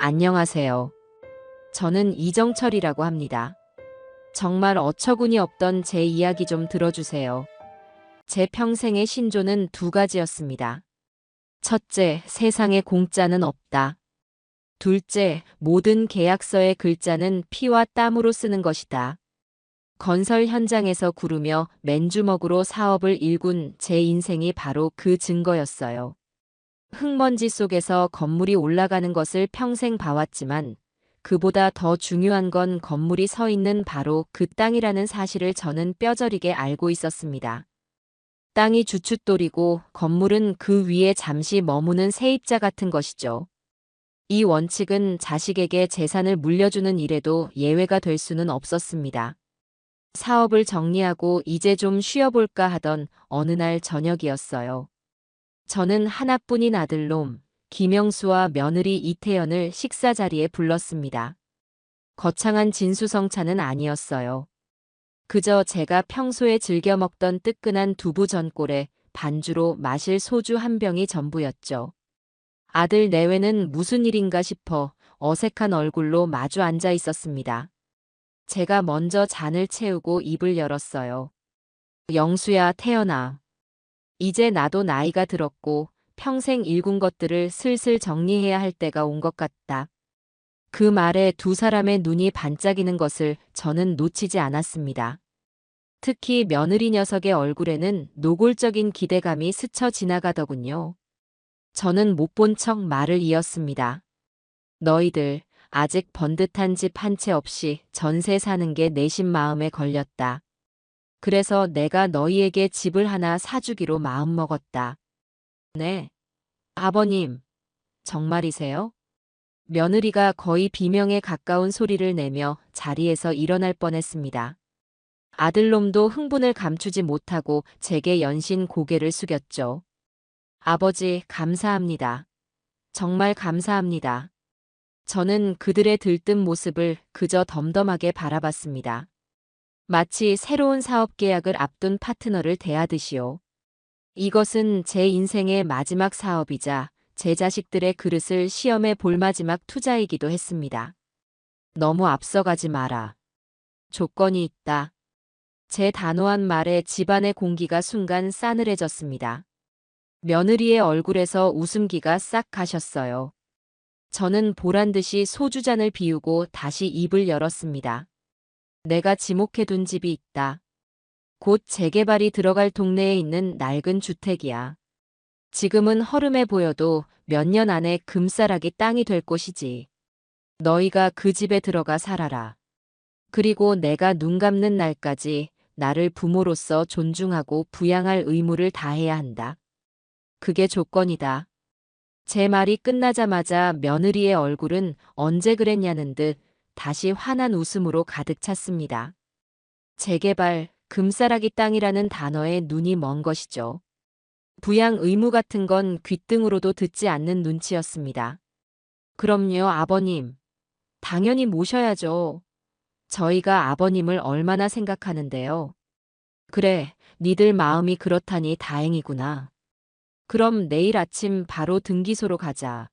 안녕하세요. 저는 이정철이라고 합니다. 정말 어처구니 없던 제 이야기 좀 들어주세요. 제 평생의 신조는 두 가지였습니다. 첫째, 세상에 공짜는 없다. 둘째, 모든 계약서의 글자는 피와 땀으로 쓰는 것이다. 건설 현장에서 구르며 맨주먹으로 사업을 일군 제 인생이 바로 그 증거였어요. 흙먼지 속에서 건물이 올라가는 것을 평생 봐왔지만 그보다 더 중요한 건 건물이 서 있는 바로 그 땅이라는 사실을 저는 뼈저리게 알고 있었습니다. 땅이 주춧돌이고 건물은 그 위에 잠시 머무는 세입자 같은 것이죠. 이 원칙은 자식에게 재산을 물려주는 일에도 예외가 될 수는 없었습니다. 사업을 정리하고 이제 좀 쉬어볼까 하던 어느 날 저녁이었어요. 저는 하나뿐인 아들놈 김영수와 며느리 이태연을 식사 자리에 불렀습니다. 거창한 진수성찬은 아니었어요. 그저 제가 평소에 즐겨 먹던 뜨끈한 두부 전골에 반주로 마실 소주 한 병이 전부였죠. 아들 내외는 무슨 일인가 싶어 어색한 얼굴로 마주 앉아 있었습니다. 제가 먼저 잔을 채우고 입을 열었어요. 영수야, 태연아. 이제 나도 나이가 들었고 평생 일군 것들을 슬슬 정리해야 할 때가 온 것 같다. 그 말에 두 사람의 눈이 반짝이는 것을 저는 놓치지 않았습니다. 특히 며느리 녀석의 얼굴에는 노골적인 기대감이 스쳐 지나가더군요. 저는 못 본 척 말을 이었습니다. 너희들 아직 번듯한 집 한 채 없이 전세 사는 게 내심 마음에 걸렸다. 그래서 내가 너희에게 집을 하나 사주기로 마음먹었다. 네. 아버님, 정말이세요? 며느리가 거의 비명에 가까운 소리를 내며 자리에서 일어날 뻔했습니다. 아들놈도 흥분을 감추지 못하고 제게 연신 고개를 숙였죠. 아버지, 감사합니다. 정말 감사합니다. 저는 그들의 들뜬 모습을 그저 덤덤하게 바라봤습니다. 마치 새로운 사업 계약을 앞둔 파트너를 대하듯이요. 이것은 제 인생의 마지막 사업이자 제 자식들의 그릇을 시험해 볼 마지막 투자이기도 했습니다. 너무 앞서가지 마라. 조건이 있다. 제 단호한 말에 집안의 공기가 순간 싸늘해졌습니다. 며느리의 얼굴에서 웃음기가 싹 가셨어요. 저는 보란듯이 소주잔을 비우고 다시 입을 열었습니다. 내가 지목해둔 집이 있다. 곧 재개발이 들어갈 동네에 있는 낡은 주택이야. 지금은 허름해 보여도 몇 년 안에 금싸라기 땅이 될 곳이지. 너희가 그 집에 들어가 살아라. 그리고 내가 눈 감는 날까지 나를 부모로서 존중하고 부양할 의무를 다해야 한다. 그게 조건이다. 제 말이 끝나자마자 며느리의 얼굴은 언제 그랬냐는 듯 다시 환한 웃음으로 가득 찼습니다. 재개발, 금싸라기 땅이라는 단어에 눈이 먼 것이죠. 부양 의무 같은 건 귓등으로도 듣지 않는 눈치였습니다. 그럼요, 아버님. 당연히 모셔야죠. 저희가 아버님을 얼마나 생각하는데요. 그래, 니들 마음이 그렇다니 다행이구나. 그럼 내일 아침 바로 등기소로 가자.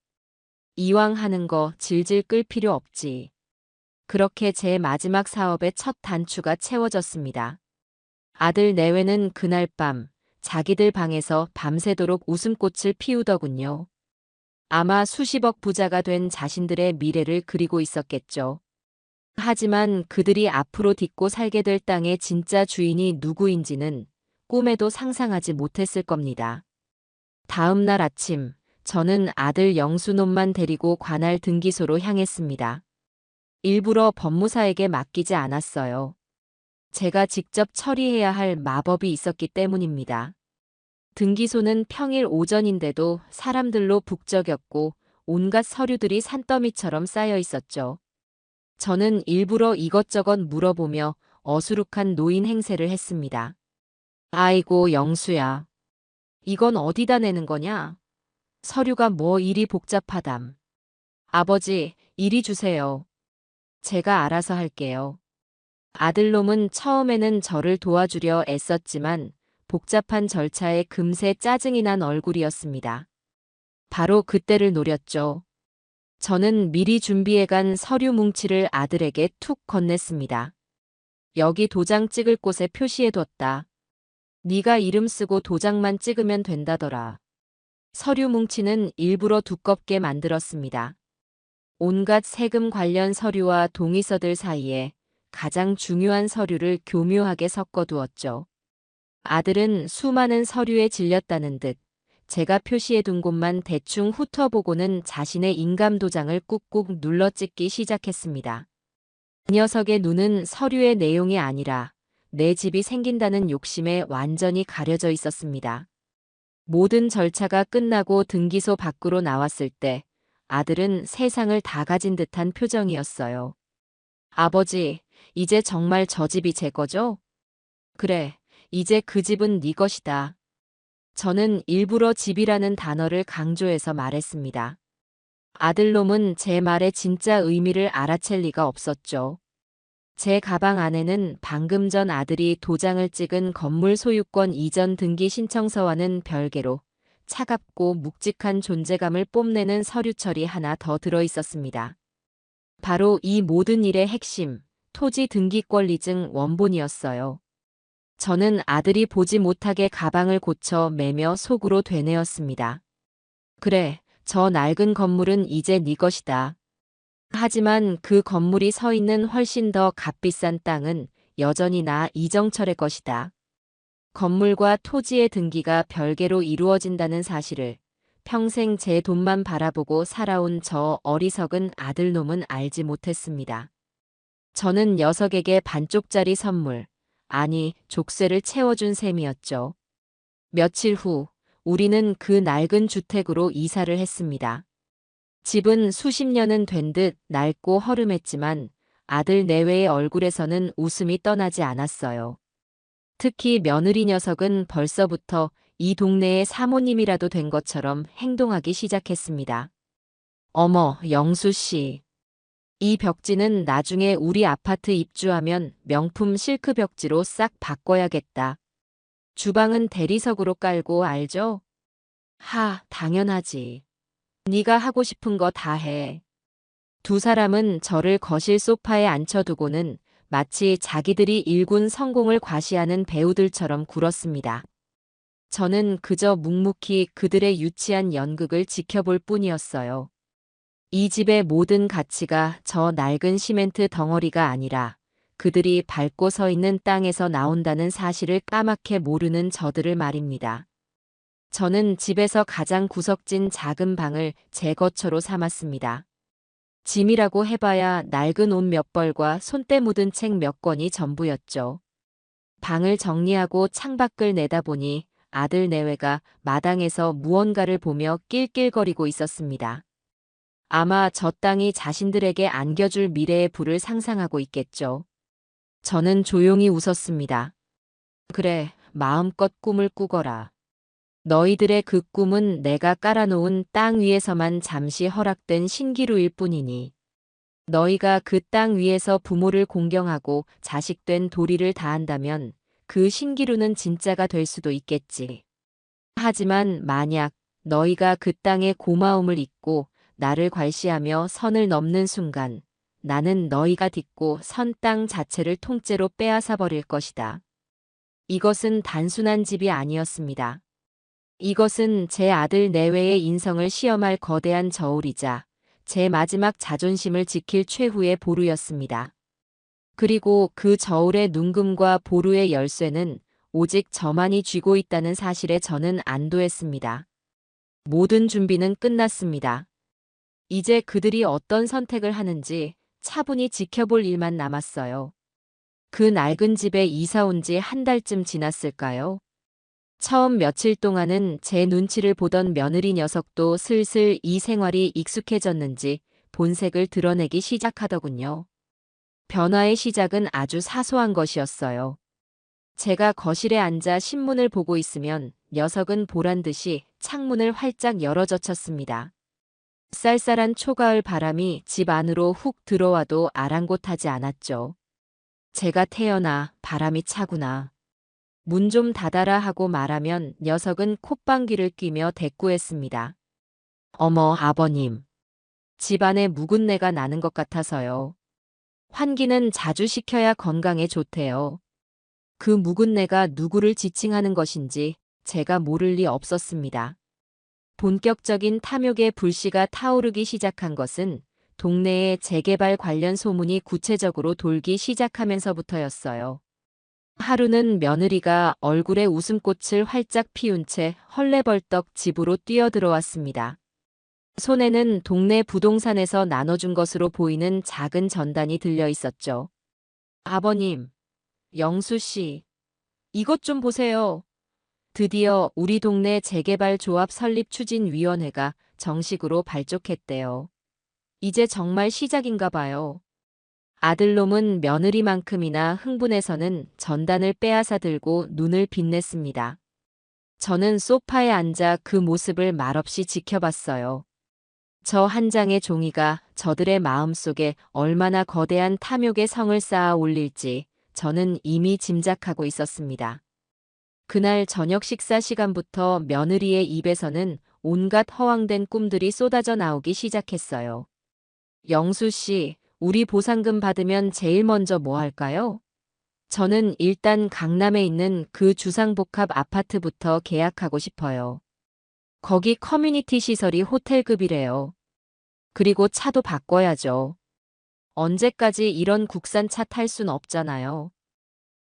이왕 하는 거 질질 끌 필요 없지. 그렇게 제 마지막 사업의 첫 단추가 채워졌습니다. 아들 내외는 그날 밤 자기들 방에서 밤새도록 웃음꽃을 피우더군요. 아마 수십억 부자가 된 자신들의 미래를 그리고 있었겠죠. 하지만 그들이 앞으로 딛고 살게 될 땅의 진짜 주인이 누구인지는 꿈에도 상상하지 못했을 겁니다. 다음 날 아침, 저는 아들 영수놈만 데리고 관할 등기소로 향했습니다. 일부러 법무사에게 맡기지 않았어요. 제가 직접 처리해야 할 마법이 있었기 때문입니다. 등기소는 평일 오전인데도 사람들로 북적였고 온갖 서류들이 산더미처럼 쌓여 있었죠. 저는 일부러 이것저것 물어보며 어수룩한 노인 행세를 했습니다. 아이고, 영수야. 이건 어디다 내는 거냐? 서류가 뭐 이리 복잡하담. 아버지, 이리 주세요. 제가 알아서 할게요. 아들놈은 처음에는 저를 도와주려 애썼지만 복잡한 절차에 금세 짜증이 난 얼굴이었습니다. 바로 그때를 노렸죠. 저는 미리 준비해간 서류 뭉치를 아들에게 툭 건넸습니다. 여기 도장 찍을 곳에 표시해뒀다. 네가 이름 쓰고 도장만 찍으면 된다더라. 서류 뭉치는 일부러 두껍게 만들었습니다. 온갖 세금 관련 서류와 동의서들 사이에 가장 중요한 서류를 교묘하게 섞어두었죠. 아들은 수많은 서류에 질렸다는 듯 제가 표시해둔 곳만 대충 훑어보고는 자신의 인감 도장을 꾹꾹 눌러 찍기 시작했습니다. 그 녀석의 눈은 서류의 내용이 아니라 내 집이 생긴다는 욕심에 완전히 가려져 있었습니다. 모든 절차가 끝나고 등기소 밖으로 나왔을 때 아들은 세상을 다 가진 듯한 표정이었어요. 아버지, 이제 정말 저 집이 제 거죠? 그래, 이제 그 집은 네 것이다. 저는 일부러 집이라는 단어를 강조해서 말했습니다. 아들놈은 제 말의 진짜 의미를 알아챌 리가 없었죠. 제 가방 안에는 방금 전 아들이 도장을 찍은 건물 소유권 이전 등기 신청서와는 별개로 차갑고 묵직한 존재감을 뽐내는 서류철이 하나 더 들어 있었습니다. 바로 이 모든 일의 핵심, 토지 등기권리증 원본이었어요. 저는 아들이 보지 못하게 가방을 고쳐 매며 속으로 되뇌었습니다. 그래, 저 낡은 건물은 이제 네 것이다. 하지만 그 건물이 서 있는 훨씬 더 값비싼 땅은 여전히 나 이정철의 것이다. 건물과 토지의 등기가 별개로 이루어진다는 사실을 평생 제 돈만 바라보고 살아온 저 어리석은 아들놈은 알지 못했습니다. 저는 녀석에게 반쪽짜리 선물, 아니 족쇄를 채워준 셈이었죠. 며칠 후 우리는 그 낡은 주택으로 이사를 했습니다. 집은 수십 년은 된 듯 낡고 허름했지만 아들 내외의 얼굴에서는 웃음이 떠나지 않았어요. 특히 며느리 녀석은 벌써부터 이 동네의 사모님이라도 된 것처럼 행동하기 시작했습니다. 어머, 영수 씨. 이 벽지는 나중에 우리 아파트 입주하면 명품 실크 벽지로 싹 바꿔야겠다. 주방은 대리석으로 깔고 알죠? 당연하지. 네가 하고 싶은 거 다 해. 두 사람은 저를 거실 소파에 앉혀두고는 마치 자기들이 일군 성공을 과시하는 배우들처럼 굴었습니다. 저는 그저 묵묵히 그들의 유치한 연극을 지켜볼 뿐이었어요. 이 집의 모든 가치가 저 낡은 시멘트 덩어리가 아니라 그들이 밟고 서 있는 땅에서 나온다는 사실을 까맣게 모르는 저들을 말입니다. 저는 집에서 가장 구석진 작은 방을 제 거처로 삼았습니다. 짐이라고 해봐야 낡은 옷 몇 벌과 손때 묻은 책 몇 권이 전부였죠. 방을 정리하고 창밖을 내다보니 아들 내외가 마당에서 무언가를 보며 낄낄거리고 있었습니다. 아마 저 땅이 자신들에게 안겨줄 미래의 부를 상상하고 있겠죠. 저는 조용히 웃었습니다. 그래, 마음껏 꿈을 꾸거라. 너희들의 그 꿈은 내가 깔아놓은 땅 위에서만 잠시 허락된 신기루일 뿐이니 너희가 그 땅 위에서 부모를 공경하고 자식된 도리를 다한다면 그 신기루는 진짜가 될 수도 있겠지. 하지만 만약 너희가 그 땅의 고마움을 잊고 나를 괄시하며 선을 넘는 순간 나는 너희가 딛고 선 땅 자체를 통째로 빼앗아 버릴 것이다. 이것은 단순한 집이 아니었습니다. 이것은 제 아들 내외의 인성을 시험할 거대한 저울이자 제 마지막 자존심을 지킬 최후의 보루였습니다. 그리고 그 저울의 눈금과 보루의 열쇠는 오직 저만이 쥐고 있다는 사실에 저는 안도했습니다. 모든 준비는 끝났습니다. 이제 그들이 어떤 선택을 하는지 차분히 지켜볼 일만 남았어요. 그 낡은 집에 이사 온 지 한 달쯤 지났을까요? 처음 며칠 동안은 제 눈치를 보던 며느리 녀석도 슬슬 이 생활이 익숙해졌는지 본색을 드러내기 시작하더군요. 변화의 시작은 아주 사소한 것이었어요. 제가 거실에 앉아 신문을 보고 있으면 녀석은 보란듯이 창문을 활짝 열어젖혔습니다. 쌀쌀한 초가을 바람이 집 안으로 훅 들어와도 아랑곳하지 않았죠. 제가 태어나 바람이 차구나. 문 좀 닫아라 하고 말하면 녀석은 콧방귀를 뀌며 대꾸했습니다. 어머, 아버님. 집안에 묵은내가 나는 것 같아서요. 환기는 자주 시켜야 건강에 좋대요. 그 묵은내가 누구를 지칭하는 것인지 제가 모를 리 없었습니다. 본격적인 탐욕의 불씨가 타오르기 시작한 것은 동네에 재개발 관련 소문이 구체적으로 돌기 시작하면서부터였어요. 하루는 며느리가 얼굴에 웃음꽃을 활짝 피운 채 헐레벌떡 집으로 뛰어들어왔습니다. 손에는 동네 부동산에서 나눠준 것으로 보이는 작은 전단이 들려 있었죠. 아버님, 영수 씨, 이것 좀 보세요. 드디어 우리 동네 재개발 조합 설립 추진위원회가 정식으로 발족했대요. 이제 정말 시작인가 봐요. 아들놈은 며느리만큼이나 흥분해서는 전단을 빼앗아 들고 눈을 빛냈습니다. 저는 소파에 앉아 그 모습을 말없이 지켜봤어요. 저 한 장의 종이가 저들의 마음속에 얼마나 거대한 탐욕의 성을 쌓아 올릴지 저는 이미 짐작하고 있었습니다. 그날 저녁 식사 시간부터 며느리의 입에서는 온갖 허황된 꿈들이 쏟아져 나오기 시작했어요. 영수 씨, 우리 보상금 받으면 제일 먼저 뭐 할까요? 저는 일단 강남에 있는 그 주상복합 아파트부터 계약하고 싶어요. 거기 커뮤니티 시설이 호텔급이래요. 그리고 차도 바꿔야죠. 언제까지 이런 국산 차 탈 순 없잖아요.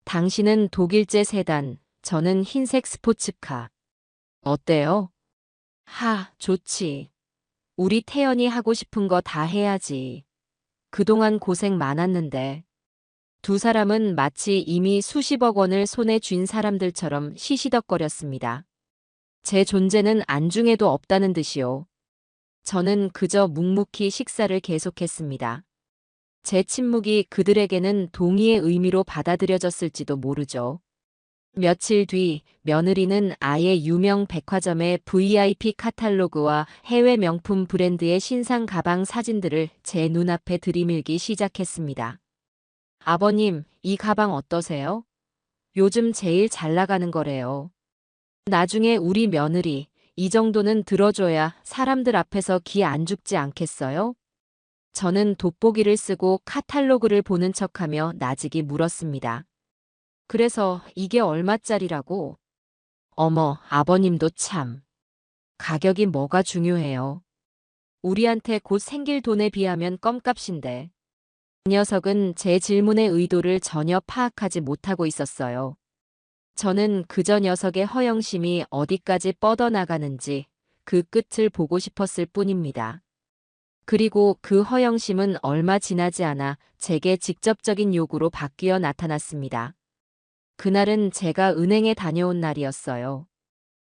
당신은 독일제 세단, 저는 흰색 스포츠카. 어때요? 좋지. 우리 태연이 하고 싶은 거 다 해야지. 그동안 고생 많았는데. 두 사람은 마치 이미 수십억 원을 손에 쥔 사람들처럼 시시덕거렸습니다. 제 존재는 안중에도 없다는 듯이요. 저는 그저 묵묵히 식사를 계속했습니다. 제 침묵이 그들에게는 동의의 의미로 받아들여졌을지도 모르죠. 며칠 뒤 며느리는 아예 유명 백화점의 VIP 카탈로그와 해외 명품 브랜드의 신상 가방 사진들을 제 눈앞에 들이밀기 시작했습니다. 아버님, 이 가방 어떠세요? 요즘 제일 잘 나가는 거래요. 나중에 우리 며느리, 이 정도는 들어줘야 사람들 앞에서 기 안 죽지 않겠어요? 저는 돋보기를 쓰고 카탈로그를 보는 척하며 나직이 물었습니다. 그래서 이게 얼마짜리라고? 어머, 아버님도 참. 가격이 뭐가 중요해요. 우리한테 곧 생길 돈에 비하면 껌값인데. 그 녀석은 제 질문의 의도를 전혀 파악하지 못하고 있었어요. 저는 그저 녀석의 허영심이 어디까지 뻗어나가는지 그 끝을 보고 싶었을 뿐입니다. 그리고 그 허영심은 얼마 지나지 않아 제게 직접적인 요구로 바뀌어 나타났습니다. 그날은 제가 은행에 다녀온 날이었어요.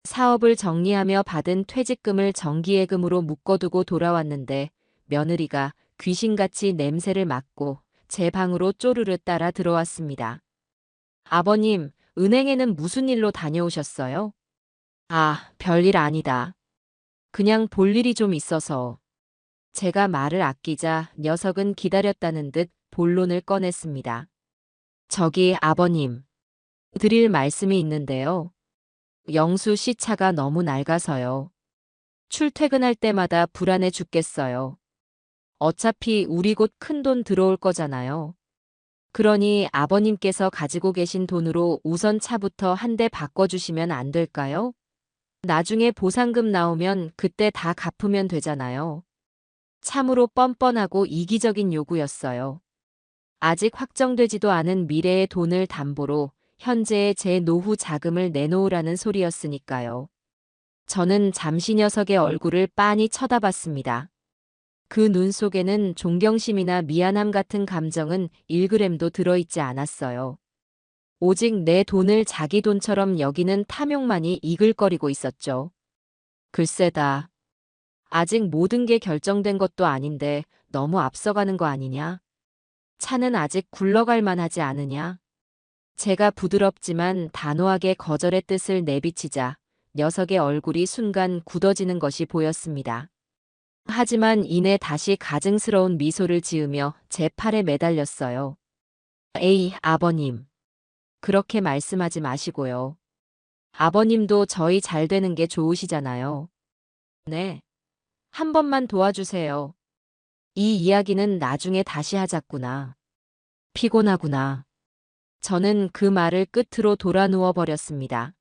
사업을 정리하며 받은 퇴직금을 정기예금으로 묶어두고 돌아왔는데 며느리가 귀신같이 냄새를 맡고 제 방으로 쪼르르 따라 들어왔습니다. 아버님, 은행에는 무슨 일로 다녀오셨어요? 별일 아니다. 그냥 볼 일이 좀 있어서. 제가 말을 아끼자 녀석은 기다렸다는 듯 본론을 꺼냈습니다. 저기 아버님, 드릴 말씀이 있는데요. 영수 씨 차가 너무 낡아서요. 출퇴근할 때마다 불안해 죽겠어요. 어차피 우리 곧 큰돈 들어올 거잖아요. 그러니 아버님께서 가지고 계신 돈으로 우선 차부터 한 대 바꿔주시면 안 될까요? 나중에 보상금 나오면 그때 다 갚으면 되잖아요. 참으로 뻔뻔하고 이기적인 요구였어요. 아직 확정되지도 않은 미래의 돈을 담보로 현재의 제 노후 자금을 내놓으라는 소리였으니까요. 저는 잠시 녀석의 얼굴을 빤히 쳐다봤습니다. 그 눈 속에는 존경심이나 미안함 같은 감정은 1g도 들어있지 않았어요. 오직 내 돈을 자기 돈처럼 여기는 탐욕만이 이글거리고 있었죠. 글쎄다. 아직 모든 게 결정된 것도 아닌데 너무 앞서가는 거 아니냐? 차는 아직 굴러갈 만하지 않으냐? 제가 부드럽지만 단호하게 거절의 뜻을 내비치자 녀석의 얼굴이 순간 굳어지는 것이 보였습니다. 하지만 이내 다시 가증스러운 미소를 지으며 제 팔에 매달렸어요. 에이, 아버님. 그렇게 말씀하지 마시고요. 아버님도 저희 잘 되는 게 좋으시잖아요. 네. 한 번만 도와주세요. 이 이야기는 나중에 다시 하자꾸나. 피곤하구나. 저는 그 말을 끝으로 돌아 누워 버렸습니다.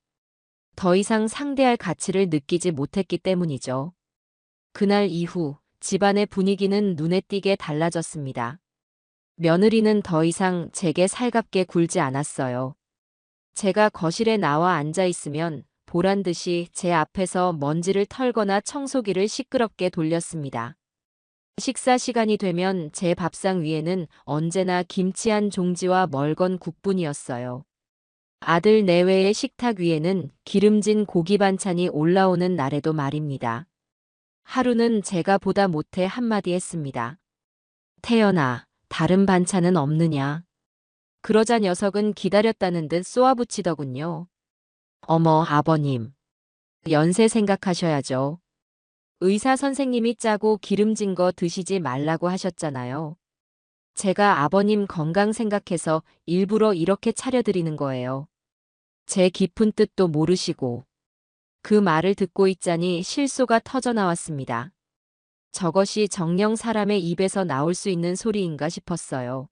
더 이상 상대할 가치를 느끼지 못했기 때문이죠. 그날 이후 집안의 분위기는 눈에 띄게 달라졌습니다. 며느리는 더 이상 제게 살갑게 굴지 않았어요. 제가 거실에 나와 앉아 있으면 보란 듯이 제 앞에서 먼지를 털거나 청소기를 시끄럽게 돌렸습니다. 식사 시간이 되면 제 밥상 위에는 언제나 김치 한 종지와 멀건 국뿐이었어요. 아들 내외의 식탁 위에는 기름진 고기 반찬이 올라오는 날에도 말입니다. 하루는 제가 보다 못해 한마디 했습니다. 태연아, 다른 반찬은 없느냐? 그러자 녀석은 기다렸다는 듯 쏘아붙이더군요. 어머, 아버님. 연세 생각하셔야죠. 의사 선생님이 짜고 기름진 거 드시지 말라고 하셨잖아요. 제가 아버님 건강 생각해서 일부러 이렇게 차려드리는 거예요. 제 깊은 뜻도 모르시고. 그 말을 듣고 있자니 실소가 터져 나왔습니다. 저것이 정녕 사람의 입에서 나올 수 있는 소리인가 싶었어요.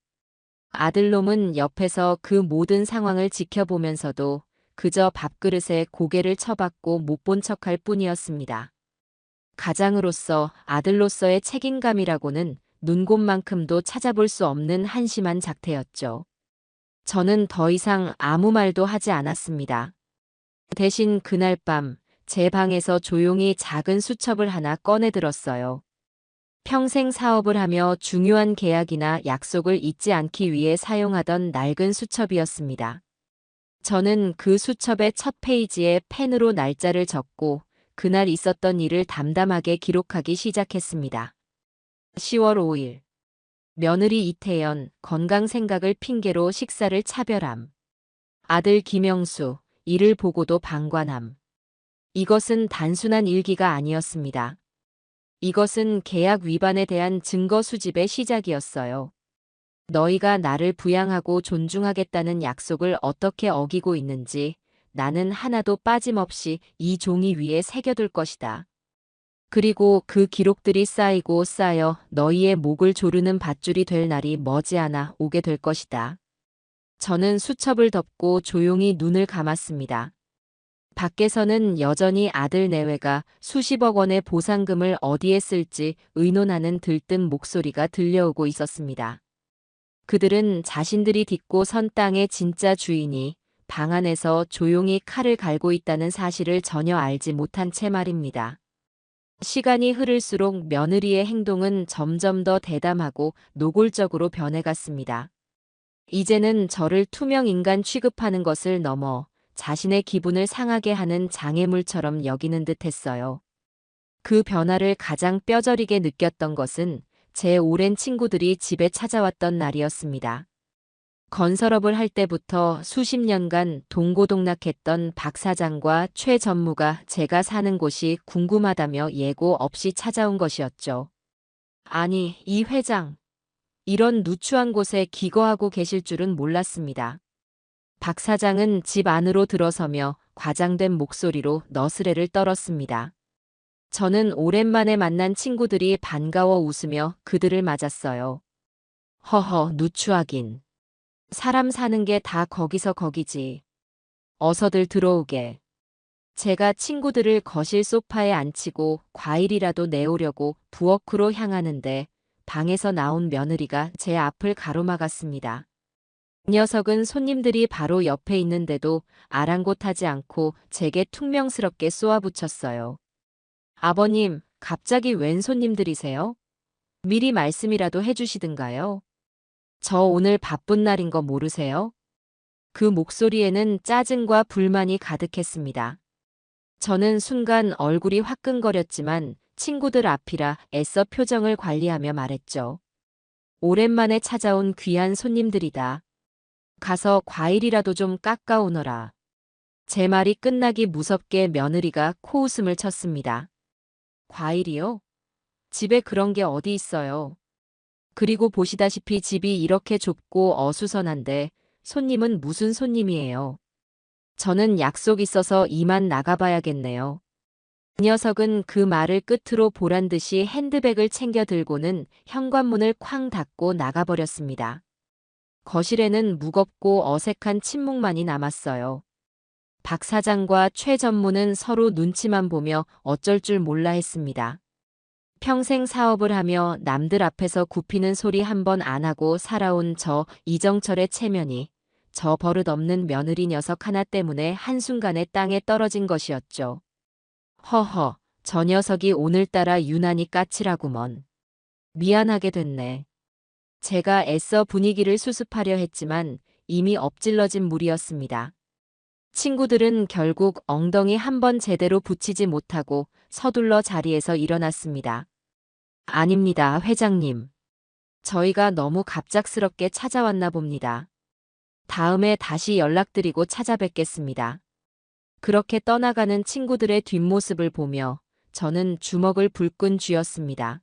아들놈은 옆에서 그 모든 상황을 지켜보면서도 그저 밥그릇에 고개를 쳐박고 못 본 척할 뿐이었습니다. 가장으로서 아들로서의 책임감이라고는 눈곱만큼도 찾아볼 수 없는 한심한 작태였죠. 저는 더 이상 아무 말도 하지 않았습니다. 대신 그날 밤 제 방에서 조용히 작은 수첩을 하나 꺼내 들었어요. 평생 사업을 하며 중요한 계약이나 약속을 잊지 않기 위해 사용하던 낡은 수첩이었습니다. 저는 그 수첩의 첫 페이지에 펜으로 날짜를 적고 그날 있었던 일을 담담하게 기록하기 시작했습니다. 10월 5일. 며느리 이태연, 건강 생각을 핑계로 식사를 차별함. 아들 김영수, 이를 보고도 방관함. 이것은 단순한 일기가 아니었습니다. 이것은 계약 위반에 대한 증거 수집의 시작이었어요. 너희가 나를 부양하고 존중하겠다는 약속을 어떻게 어기고 있는지 나는 하나도 빠짐없이 이 종이 위에 새겨둘 것이다. 그리고 그 기록들이 쌓이고 쌓여 너희의 목을 조르는 밧줄이 될 날이 머지않아 오게 될 것이다. 저는 수첩을 덮고 조용히 눈을 감았습니다. 밖에서는 여전히 아들 내외가 수십억 원의 보상금을 어디에 쓸지 의논하는 들뜬 목소리가 들려오고 있었습니다. 그들은 자신들이 딛고 선 땅의 진짜 주인이 방 안에서 조용히 칼을 갈고 있다는 사실을 전혀 알지 못한 채 말입니다. 시간이 흐를수록 며느리의 행동은 점점 더 대담하고 노골적으로 변해갔습니다. 이제는 저를 투명 인간 취급하는 것을 넘어 자신의 기분을 상하게 하는 장애물처럼 여기는 듯했어요. 그 변화를 가장 뼈저리게 느꼈던 것은 제 오랜 친구들이 집에 찾아왔던 날이었습니다. 건설업을 할 때부터 수십 년간 동고동락했던 박 사장과 최 전무가 제가 사는 곳이 궁금하다며 예고 없이 찾아온 것이었죠. 아니, 이 회장. 이런 누추한 곳에 기거하고 계실 줄은 몰랐습니다. 박 사장은 집 안으로 들어서며 과장된 목소리로 너스레를 떨었습니다. 저는 오랜만에 만난 친구들이 반가워 웃으며 그들을 맞았어요. 허허, 누추하긴. 사람 사는 게 다 거기서 거기지. 어서들 들어오게. 제가 친구들을 거실 소파에 앉히고 과일이라도 내오려고 부엌으로 향하는데 방에서 나온 며느리가 제 앞을 가로막았습니다. 이 녀석은 손님들이 바로 옆에 있는데도 아랑곳하지 않고 제게 퉁명스럽게 쏘아붙였어요. 아버님, 갑자기 웬 손님들이세요? 미리 말씀이라도 해주시든가요? 저 오늘 바쁜 날인 거 모르세요? 그 목소리에는 짜증과 불만이 가득했습니다. 저는 순간 얼굴이 화끈거렸지만 친구들 앞이라 애써 표정을 관리하며 말했죠. 오랜만에 찾아온 귀한 손님들이다. 가서 과일이라도 좀 깎아오너라. 제 말이 끝나기 무섭게 며느리가 코웃음을 쳤습니다. 과일이요? 집에 그런 게 어디 있어요? 그리고 보시다시피 집이 이렇게 좁고 어수선한데 손님은 무슨 손님이에요? 저는 약속 있어서 이만 나가봐야겠네요. 그 녀석은 그 말을 끝으로 보란 듯이 핸드백을 챙겨 들고는 현관문을 쾅 닫고 나가버렸습니다. 거실에는 무겁고 어색한 침묵만이 남았어요. 박 사장과 최 전무는 서로 눈치만 보며 어쩔 줄 몰라 했습니다. 평생 사업을 하며 남들 앞에서 굽히는 소리 한 번 안 하고 살아온 저 이정철의 체면이 저 버릇없는 며느리 녀석 하나 때문에 한순간에 땅에 떨어진 것이었죠. 허허, 저 녀석이 오늘따라 유난히 까칠하구먼. 미안하게 됐네. 제가 애써 분위기를 수습하려 했지만 이미 엎질러진 물이었습니다. 친구들은 결국 엉덩이 한 번 제대로 붙이지 못하고 서둘러 자리에서 일어났습니다. 아닙니다, 회장님. 저희가 너무 갑작스럽게 찾아왔나 봅니다. 다음에 다시 연락드리고 찾아뵙겠습니다. 그렇게 떠나가는 친구들의 뒷모습을 보며 저는 주먹을 불끈 쥐었습니다.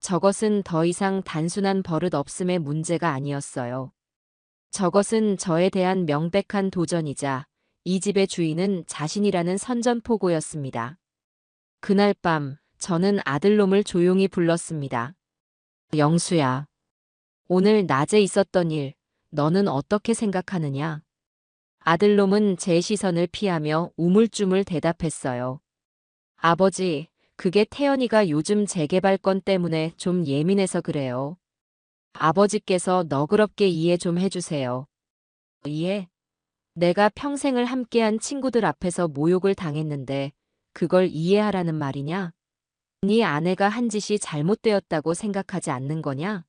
저것은 더 이상 단순한 버릇 없음의 문제가 아니었어요. 저것은 저에 대한 명백한 도전이자 이 집의 주인은 자신이라는 선전포고였습니다. 그날 밤 저는 아들놈을 조용히 불렀습니다. 영수야, 오늘 낮에 있었던 일, 너는 어떻게 생각하느냐? 아들놈은 제 시선을 피하며 우물쭈물 대답했어요. 아버지, 그게 태연이가 요즘 재개발 건 때문에 좀 예민해서 그래요. 아버지께서 너그럽게 이해 좀 해주세요. 이해? 내가 평생을 함께한 친구들 앞에서 모욕을 당했는데 그걸 이해하라는 말이냐? 네 아내가 한 짓이 잘못되었다고 생각하지 않는 거냐?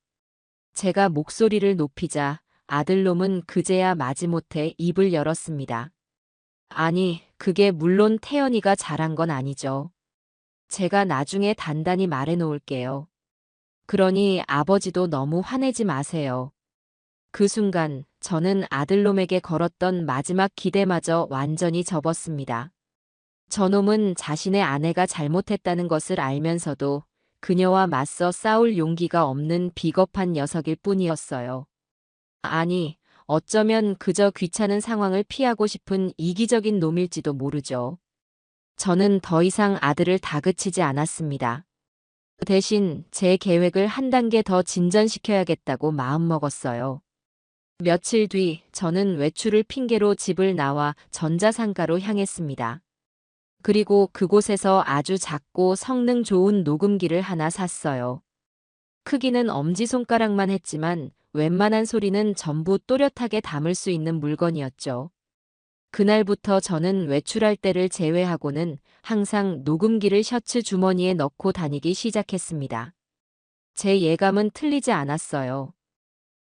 제가 목소리를 높이자 아들놈은 그제야 마지못해 입을 열었습니다. 아니, 그게 물론 태연이가 잘한 건 아니죠. 제가 나중에 단단히 말해 놓을게요. 그러니 아버지도 너무 화내지 마세요. 그 순간 저는 아들놈에게 걸었던 마지막 기대마저 완전히 접었습니다. 저놈은 자신의 아내가 잘못했다는 것을 알면서도 그녀와 맞서 싸울 용기가 없는 비겁한 녀석일 뿐이었어요. 아니, 어쩌면 그저 귀찮은 상황을 피하고 싶은 이기적인 놈일지도 모르죠. 저는 더 이상 아들을 다그치지 않았습니다. 대신 제 계획을 한 단계 더 진전시켜야겠다고 마음먹었어요. 며칠 뒤 저는 외출을 핑계로 집을 나와 전자상가로 향했습니다. 그리고 그곳에서 아주 작고 성능 좋은 녹음기를 하나 샀어요. 크기는 엄지손가락만 했지만 웬만한 소리는 전부 또렷하게 담을 수 있는 물건이었죠. 그날부터 저는 외출할 때를 제외하고는 항상 녹음기를 셔츠 주머니에 넣고 다니기 시작했습니다. 제 예감은 틀리지 않았어요.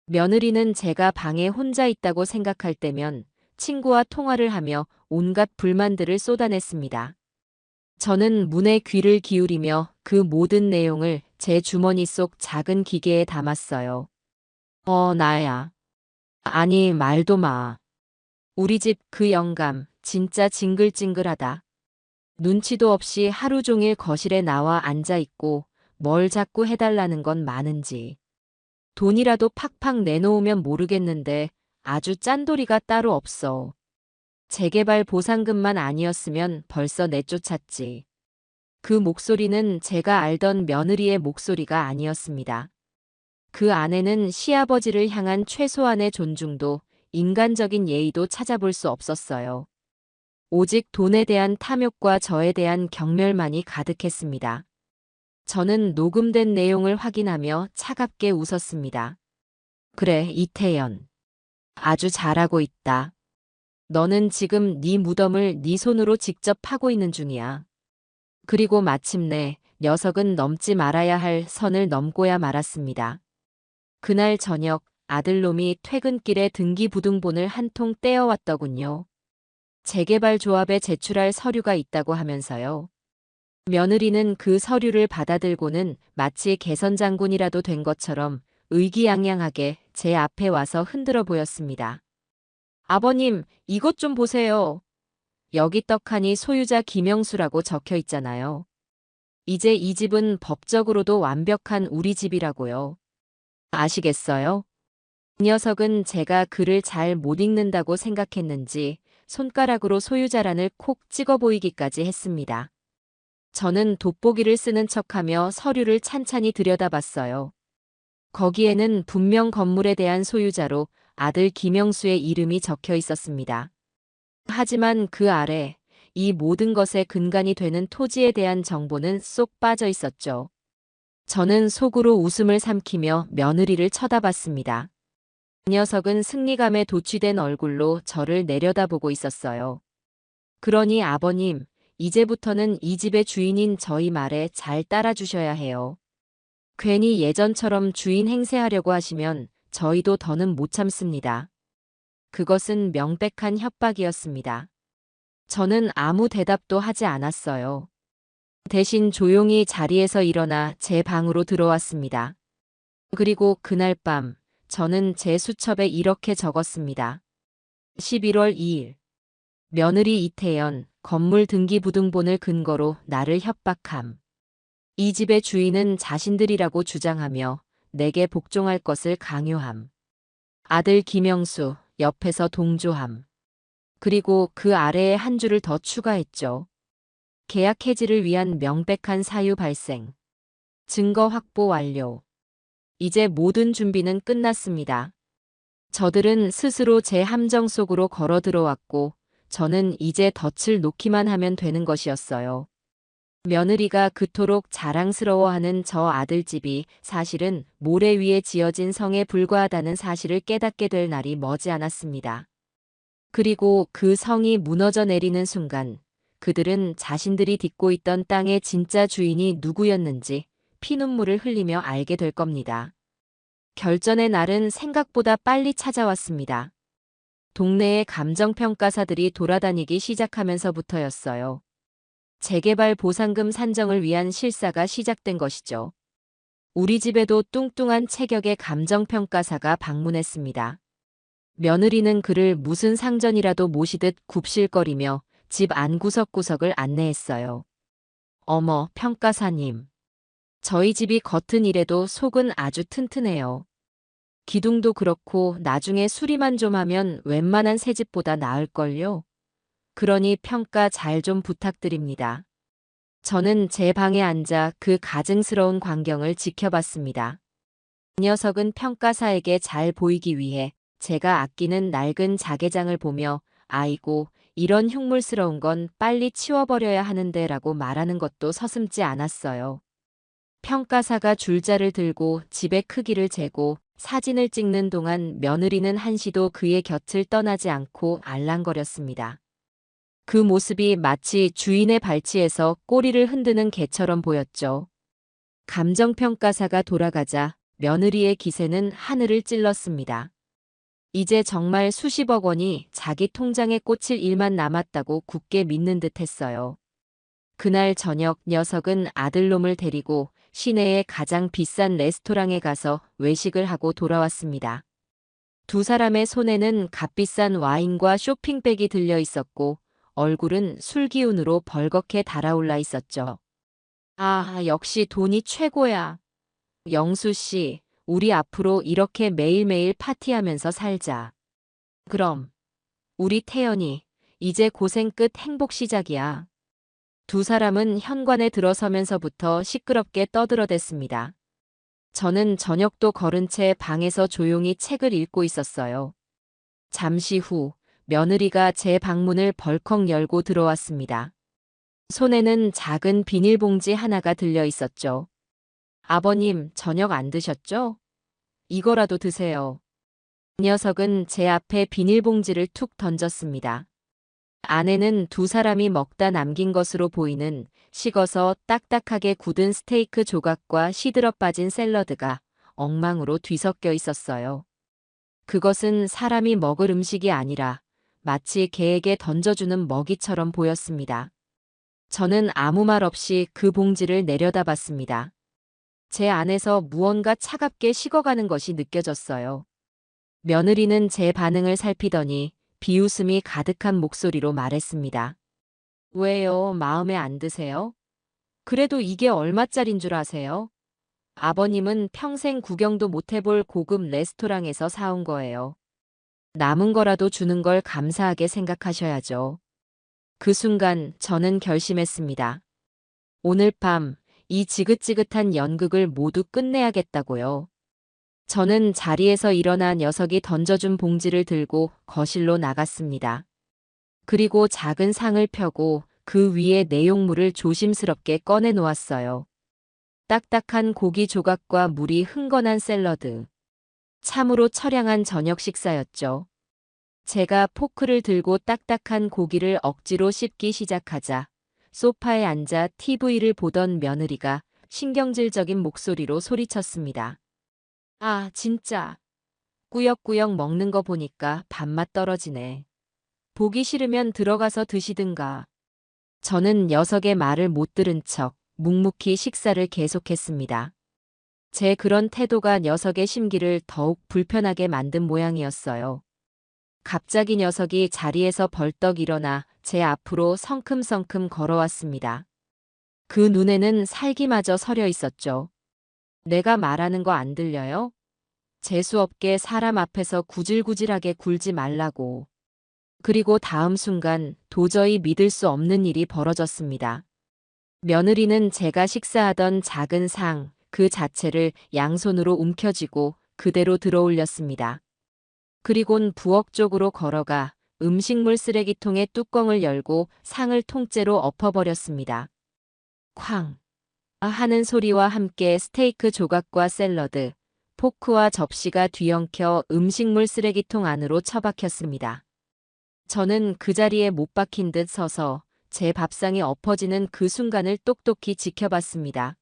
며느리는 제가 방에 혼자 있다고 생각할 때면 친구와 통화를 하며 온갖 불만들을 쏟아냈습니다. 저는 문에 귀를 기울이며 그 모든 내용을 제 주머니 속 작은 기계에 담았어요. 나야. 아니, 말도 마. 우리 집 그 영감, 진짜 징글징글하다. 눈치도 없이 하루 종일 거실에 나와 앉아 있고 뭘 자꾸 해달라는 건 많은지. 돈이라도 팍팍 내놓으면 모르겠는데 아주 짠돌이가 따로 없어. 재개발 보상금만 아니었으면 벌써 내쫓았지. 그 목소리는 제가 알던 며느리의 목소리가 아니었습니다. 그 안에는 시아버지를 향한 최소한의 존중도 인간적인 예의도 찾아볼 수 없었어요. 오직 돈에 대한 탐욕과 저에 대한 경멸만이 가득했습니다. 저는 녹음된 내용을 확인하며 차갑게 웃었습니다. 그래, 이태연. 아주 잘하고 있다. 너는 지금 네 무덤을 네 손으로 직접 파고 있는 중이야. 그리고 마침내 녀석은 넘지 말아야 할 선을 넘고야 말았습니다. 그날 저녁 아들놈이 퇴근길에 등기부등본을 한 통 떼어왔더군요. 재개발 조합에 제출할 서류가 있다고 하면서요. 며느리는 그 서류를 받아들고는 마치 개선장군이라도 된 것처럼 의기양양하게 제 앞에 와서 흔들어 보였습니다. 아버님, 이것 좀 보세요. 여기 떡하니 소유자 김영수라고 적혀 있잖아요. 이제 이 집은 법적으로도 완벽한 우리 집이라고요. 아시겠어요? 이 녀석은 제가 글을 잘 못 읽는다고 생각했는지 손가락으로 소유자란을 콕 찍어 보이기까지 했습니다. 저는 돋보기를 쓰는 척하며 서류를 찬찬히 들여다봤어요. 거기에는 분명 건물에 대한 소유자로 아들 김영수의 이름이 적혀 있었습니다. 하지만 그 아래 이 모든 것의 근간이 되는 토지에 대한 정보는 쏙 빠져 있었죠. 저는 속으로 웃음을 삼키며 며느리를 쳐다봤습니다. 그 녀석은 승리감에 도취된 얼굴로 저를 내려다보고 있었어요. 그러니 아버님, 이제부터는 이 집의 주인인 저희 말에 잘 따라주셔야 해요. 괜히 예전처럼 주인 행세하려고 하시면 저희도 더는 못 참습니다. 그것은 명백한 협박이었습니다. 저는 아무 대답도 하지 않았어요. 대신 조용히 자리에서 일어나 제 방으로 들어왔습니다. 그리고 그날 밤 저는 제 수첩에 이렇게 적었습니다. 11월 2일. 며느리 이태연, 건물 등기부등본을 근거로 나를 협박함. 이 집의 주인은 자신들이라고 주장하며 내게 복종할 것을 강요함. 아들 김영수, 옆에서 동조함. 그리고 그 아래에 한 줄을 더 추가했죠. 계약 해지를 위한 명백한 사유 발생. 증거 확보 완료. 이제 모든 준비는 끝났습니다. 저들은 스스로 제 함정 속으로 걸어 들어왔고 저는 이제 덫을 놓기만 하면 되는 것이었어요. 며느리가 그토록 자랑스러워하는 저 아들집이 사실은 모래 위에 지어진 성에 불과하다는 사실을 깨닫게 될 날이 머지않았습니다. 그리고 그 성이 무너져 내리는 순간 그들은 자신들이 딛고 있던 땅의 진짜 주인이 누구였는지 피눈물을 흘리며 알게 될 겁니다. 결전의 날은 생각보다 빨리 찾아왔습니다. 동네에 감정평가사들이 돌아다니기 시작하면서부터였어요. 재개발 보상금 산정을 위한 실사가 시작된 것이죠. 우리 집에도 뚱뚱한 체격의 감정평가사가 방문했습니다. 며느리는 그를 무슨 상전이라도 모시듯 굽실거리며 집 안 구석구석을 안내했어요. 어머, 평가사님. 저희 집이 겉은 이래도 속은 아주 튼튼해요. 기둥도 그렇고 나중에 수리만 좀 하면 웬만한 새 집보다 나을걸요. 그러니 평가 잘 좀 부탁드립니다. 저는 제 방에 앉아 그 가증스러운 광경을 지켜봤습니다. 그 녀석은 평가사에게 잘 보이기 위해 제가 아끼는 낡은 자개장을 보며 아이고, 이런 흉물스러운 건 빨리 치워버려야 하는데 라고 말하는 것도 서슴지 않았어요. 평가사가 줄자를 들고 집의 크기를 재고 사진을 찍는 동안 며느리는 한시도 그의 곁을 떠나지 않고 알랑거렸습니다. 그 모습이 마치 주인의 발치에서 꼬리를 흔드는 개처럼 보였죠. 감정평가사가 돌아가자 며느리의 기세는 하늘을 찔렀습니다. 이제 정말 수십억 원이 자기 통장에 꽂힐 일만 남았다고 굳게 믿는 듯 했어요. 그날 저녁 녀석은 아들놈을 데리고 시내의 가장 비싼 레스토랑에 가서 외식을 하고 돌아왔습니다. 두 사람의 손에는 값비싼 와인과 쇼핑백이 들려 있었고 얼굴은 술 기운으로 벌겋게 달아올라 있었죠. 아, 역시 돈이 최고야. 영수 씨, 우리 앞으로 이렇게 매일매일 파티하면서 살자. 그럼, 우리 태연이, 이제 고생 끝 행복 시작이야. 두 사람은 현관에 들어서면서부터 시끄럽게 떠들어댔습니다. 저는 저녁도 거른 채 방에서 조용히 책을 읽고 있었어요. 잠시 후 며느리가 제 방문을 벌컥 열고 들어왔습니다. 손에는 작은 비닐봉지 하나가 들려 있었죠. 아버님, 저녁 안 드셨죠? 이거라도 드세요. 녀석은 제 앞에 비닐봉지를 툭 던졌습니다. 안에는 두 사람이 먹다 남긴 것으로 보이는 식어서 딱딱하게 굳은 스테이크 조각과 시들어 빠진 샐러드가 엉망으로 뒤섞여 있었어요. 그것은 사람이 먹을 음식이 아니라 마치 개에게 던져주는 먹이처럼 보였습니다. 저는 아무 말 없이 그 봉지를 내려다봤습니다. 제 안에서 무언가 차갑게 식어가는 것이 느껴졌어요. 며느리는 제 반응을 살피더니 비웃음이 가득한 목소리로 말했습니다. 왜요? 마음에 안 드세요? 그래도 이게 얼마짜린 줄 아세요? 아버님은 평생 구경도 못 해볼 고급 레스토랑에서 사온 거예요. 남은 거라도 주는 걸 감사하게 생각하셔야죠. 그 순간 저는 결심했습니다. 오늘 밤 이 지긋지긋한 연극을 모두 끝내야겠다고요. 저는 자리에서 일어나 녀석이 던져준 봉지를 들고 거실로 나갔습니다. 그리고 작은 상을 펴고 그 위에 내용물을 조심스럽게 꺼내 놓았어요. 딱딱한 고기 조각과 물이 흥건한 샐러드. 참으로 처량한 저녁 식사였죠. 제가 포크를 들고 딱딱한 고기를 억지로 씹기 시작하자 소파에 앉아 TV를 보던 며느리가 신경질적인 목소리로 소리쳤습니다. 아, 진짜. 꾸역꾸역 먹는 거 보니까 밥맛 떨어지네. 보기 싫으면 들어가서 드시든가. 저는 녀석의 말을 못 들은 척 묵묵히 식사를 계속했습니다. 제 그런 태도가 녀석의 심기를 더욱 불편하게 만든 모양이었어요. 갑자기 녀석이 자리에서 벌떡 일어나 제 앞으로 성큼성큼 걸어왔습니다. 그 눈에는 살기마저 서려 있었죠. 내가 말하는 거 안 들려요? 재수없게 사람 앞에서 구질구질하게 굴지 말라고. 그리고 다음 순간 도저히 믿을 수 없는 일이 벌어졌습니다. 며느리는 제가 식사하던 작은 상, 그 자체를 양손으로 움켜쥐고 그대로 들어올렸습니다. 그리곤 부엌 쪽으로 걸어가 음식물 쓰레기통의 뚜껑을 열고 상을 통째로 엎어버렸습니다. 쾅! 하는 소리와 함께 스테이크 조각과 샐러드, 포크와 접시가 뒤엉켜 음식물 쓰레기통 안으로 처박혔습니다. 저는 그 자리에 못 박힌 듯 서서 제 밥상이 엎어지는 그 순간을 똑똑히 지켜봤습니다.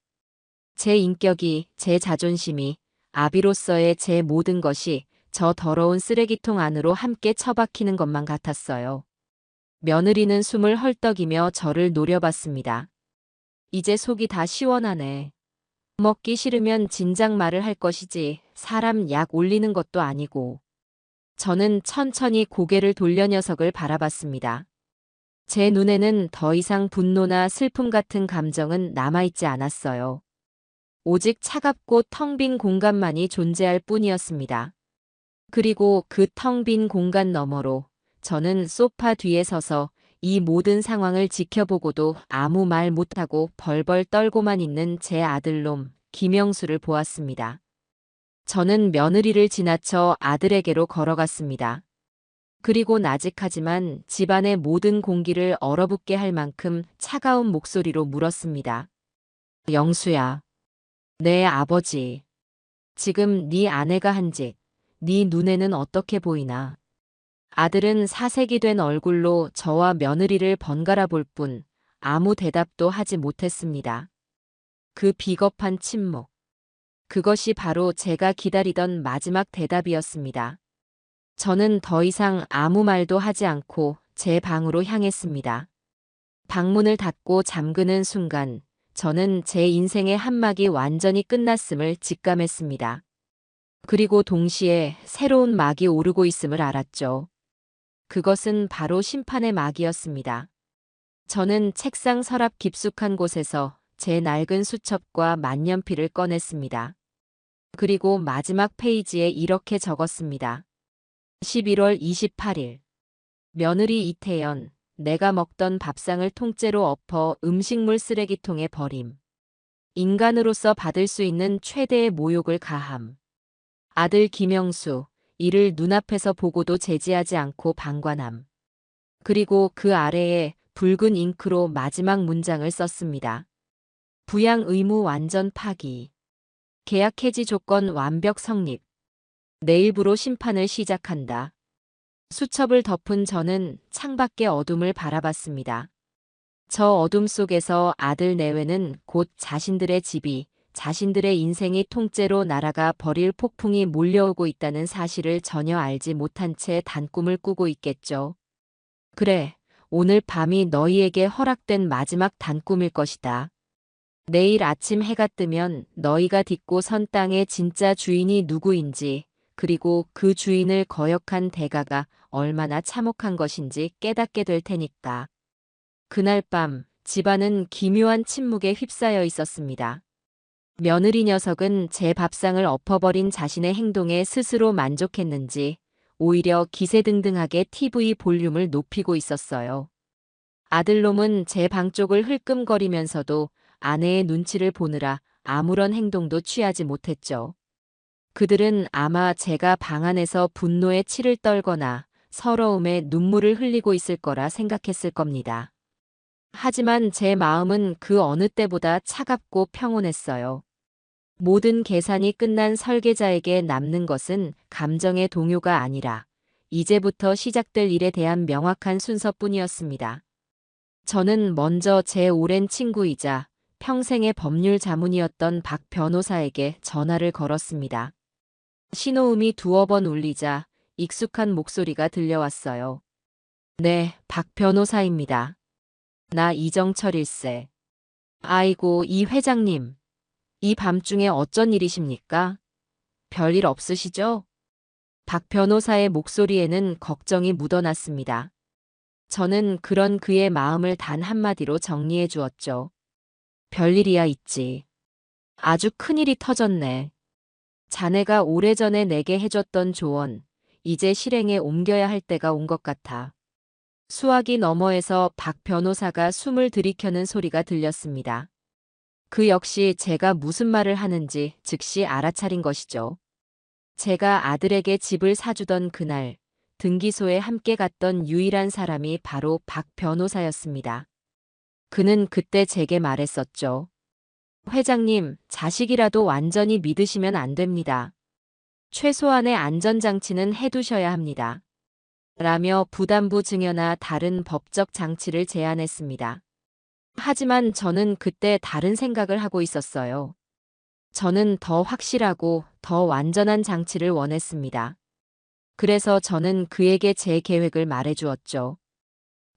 제 인격이, 제 자존심이, 아비로서의 제 모든 것이 저 더러운 쓰레기통 안으로 함께 처박히는 것만 같았어요. 며느리는 숨을 헐떡이며 저를 노려봤습니다. 이제 속이 다 시원하네. 먹기 싫으면 진작 말을 할 것이지 사람 약 올리는 것도 아니고. 저는 천천히 고개를 돌려 녀석을 바라봤습니다. 제 눈에는 더 이상 분노나 슬픔 같은 감정은 남아있지 않았어요. 오직 차갑고 텅 빈 공간만이 존재할 뿐이었습니다. 그리고 그 텅 빈 공간 너머로 저는 소파 뒤에 서서 이 모든 상황을 지켜보고도 아무 말 못하고 벌벌 떨고만 있는 제 아들놈 김영수를 보았습니다. 저는 며느리를 지나쳐 아들에게로 걸어갔습니다. 그리고 나직하지만 집안의 모든 공기를 얼어붙게 할 만큼 차가운 목소리로 물었습니다. 영수야, 내 아버지. 지금 네 아내가 한 짓, 네 눈에는 어떻게 보이나? 아들은 사색이 된 얼굴로 저와 며느리를 번갈아 볼 뿐 아무 대답도 하지 못했습니다. 그 비겁한 침묵. 그것이 바로 제가 기다리던 마지막 대답이었습니다. 저는 더 이상 아무 말도 하지 않고 제 방으로 향했습니다. 방문을 닫고 잠그는 순간 저는 제 인생의 한 막이 완전히 끝났음을 직감했습니다. 그리고 동시에 새로운 막이 오르고 있음을 알았죠. 그것은 바로 심판의 막이었습니다. 저는 책상 서랍 깊숙한 곳에서 제 낡은 수첩과 만년필을 꺼냈습니다. 그리고 마지막 페이지에 이렇게 적었습니다. 11월 28일. 며느리 이태연, 내가 먹던 밥상을 통째로 엎어 음식물 쓰레기통에 버림. 인간으로서 받을 수 있는 최대의 모욕을 가함. 아들 김영수, 이를 눈앞에서 보고도 제지하지 않고 방관함. 그리고 그 아래에 붉은 잉크로 마지막 문장을 썼습니다. 부양 의무 완전 파기. 계약 해지 조건 완벽 성립. 내일부로 심판을 시작한다. 수첩을 덮은 저는 창밖의 어둠을 바라봤습니다. 저 어둠 속에서 아들 내외는 곧 자신들의 집이, 자신들의 인생이 통째로 날아가 버릴 폭풍이 몰려오고 있다는 사실을 전혀 알지 못한 채 단꿈을 꾸고 있겠죠. 그래, 오늘 밤이 너희에게 허락된 마지막 단꿈일 것이다. 내일 아침 해가 뜨면 너희가 딛고 선 땅의 진짜 주인이 누구인지, 그리고 그 주인을 거역한 대가가 얼마나 참혹한 것인지 깨닫게 될 테니까. 그날 밤 집안은 기묘한 침묵에 휩싸여 있었습니다. 며느리 녀석은 제 밥상을 엎어버린 자신의 행동에 스스로 만족했는지 오히려 기세등등하게 TV 볼륨을 높이고 있었어요. 아들놈은 제 방 쪽을 흘끔거리면서도 아내의 눈치를 보느라 아무런 행동도 취하지 못했죠. 그들은 아마 제가 방 안에서 분노에 치를 떨거나 서러움에 눈물을 흘리고 있을 거라 생각했을 겁니다. 하지만 제 마음은 그 어느 때보다 차갑고 평온했어요. 모든 계산이 끝난 설계자에게 남는 것은 감정의 동요가 아니라 이제부터 시작될 일에 대한 명확한 순서뿐이었습니다. 저는 먼저 제 오랜 친구이자 평생의 법률 자문이었던 박 변호사에게 전화를 걸었습니다. 신호음이 두어 번 울리자 익숙한 목소리가 들려왔어요. 네, 박 변호사입니다. 나 이정철일세. 아이고, 이 회장님. 이 밤중에 어쩐 일이십니까? 별일 없으시죠? 박 변호사의 목소리에는 걱정이 묻어났습니다. 저는 그런 그의 마음을 단 한마디로 정리해 주었죠. 별일이야 있지. 아주 큰일이 터졌네. 자네가 오래전에 내게 해줬던 조언, 이제 실행에 옮겨야 할 때가 온 것 같아. 수화기 너머에서 박 변호사가 숨을 들이켜는 소리가 들렸습니다. 그 역시 제가 무슨 말을 하는지 즉시 알아차린 것이죠. 제가 아들에게 집을 사주던 그날, 등기소에 함께 갔던 유일한 사람이 바로 박 변호사였습니다. 그는 그때 제게 말했었죠. 회장님, 자식이라도 완전히 믿으시면 안 됩니다. 최소한의 안전장치는 해두셔야 합니다. 라며 부담부 증여나 다른 법적 장치를 제안했습니다. 하지만 저는 그때 다른 생각을 하고 있었어요. 저는 더 확실하고 더 완전한 장치를 원했습니다. 그래서 저는 그에게 제 계획을 말해주었죠.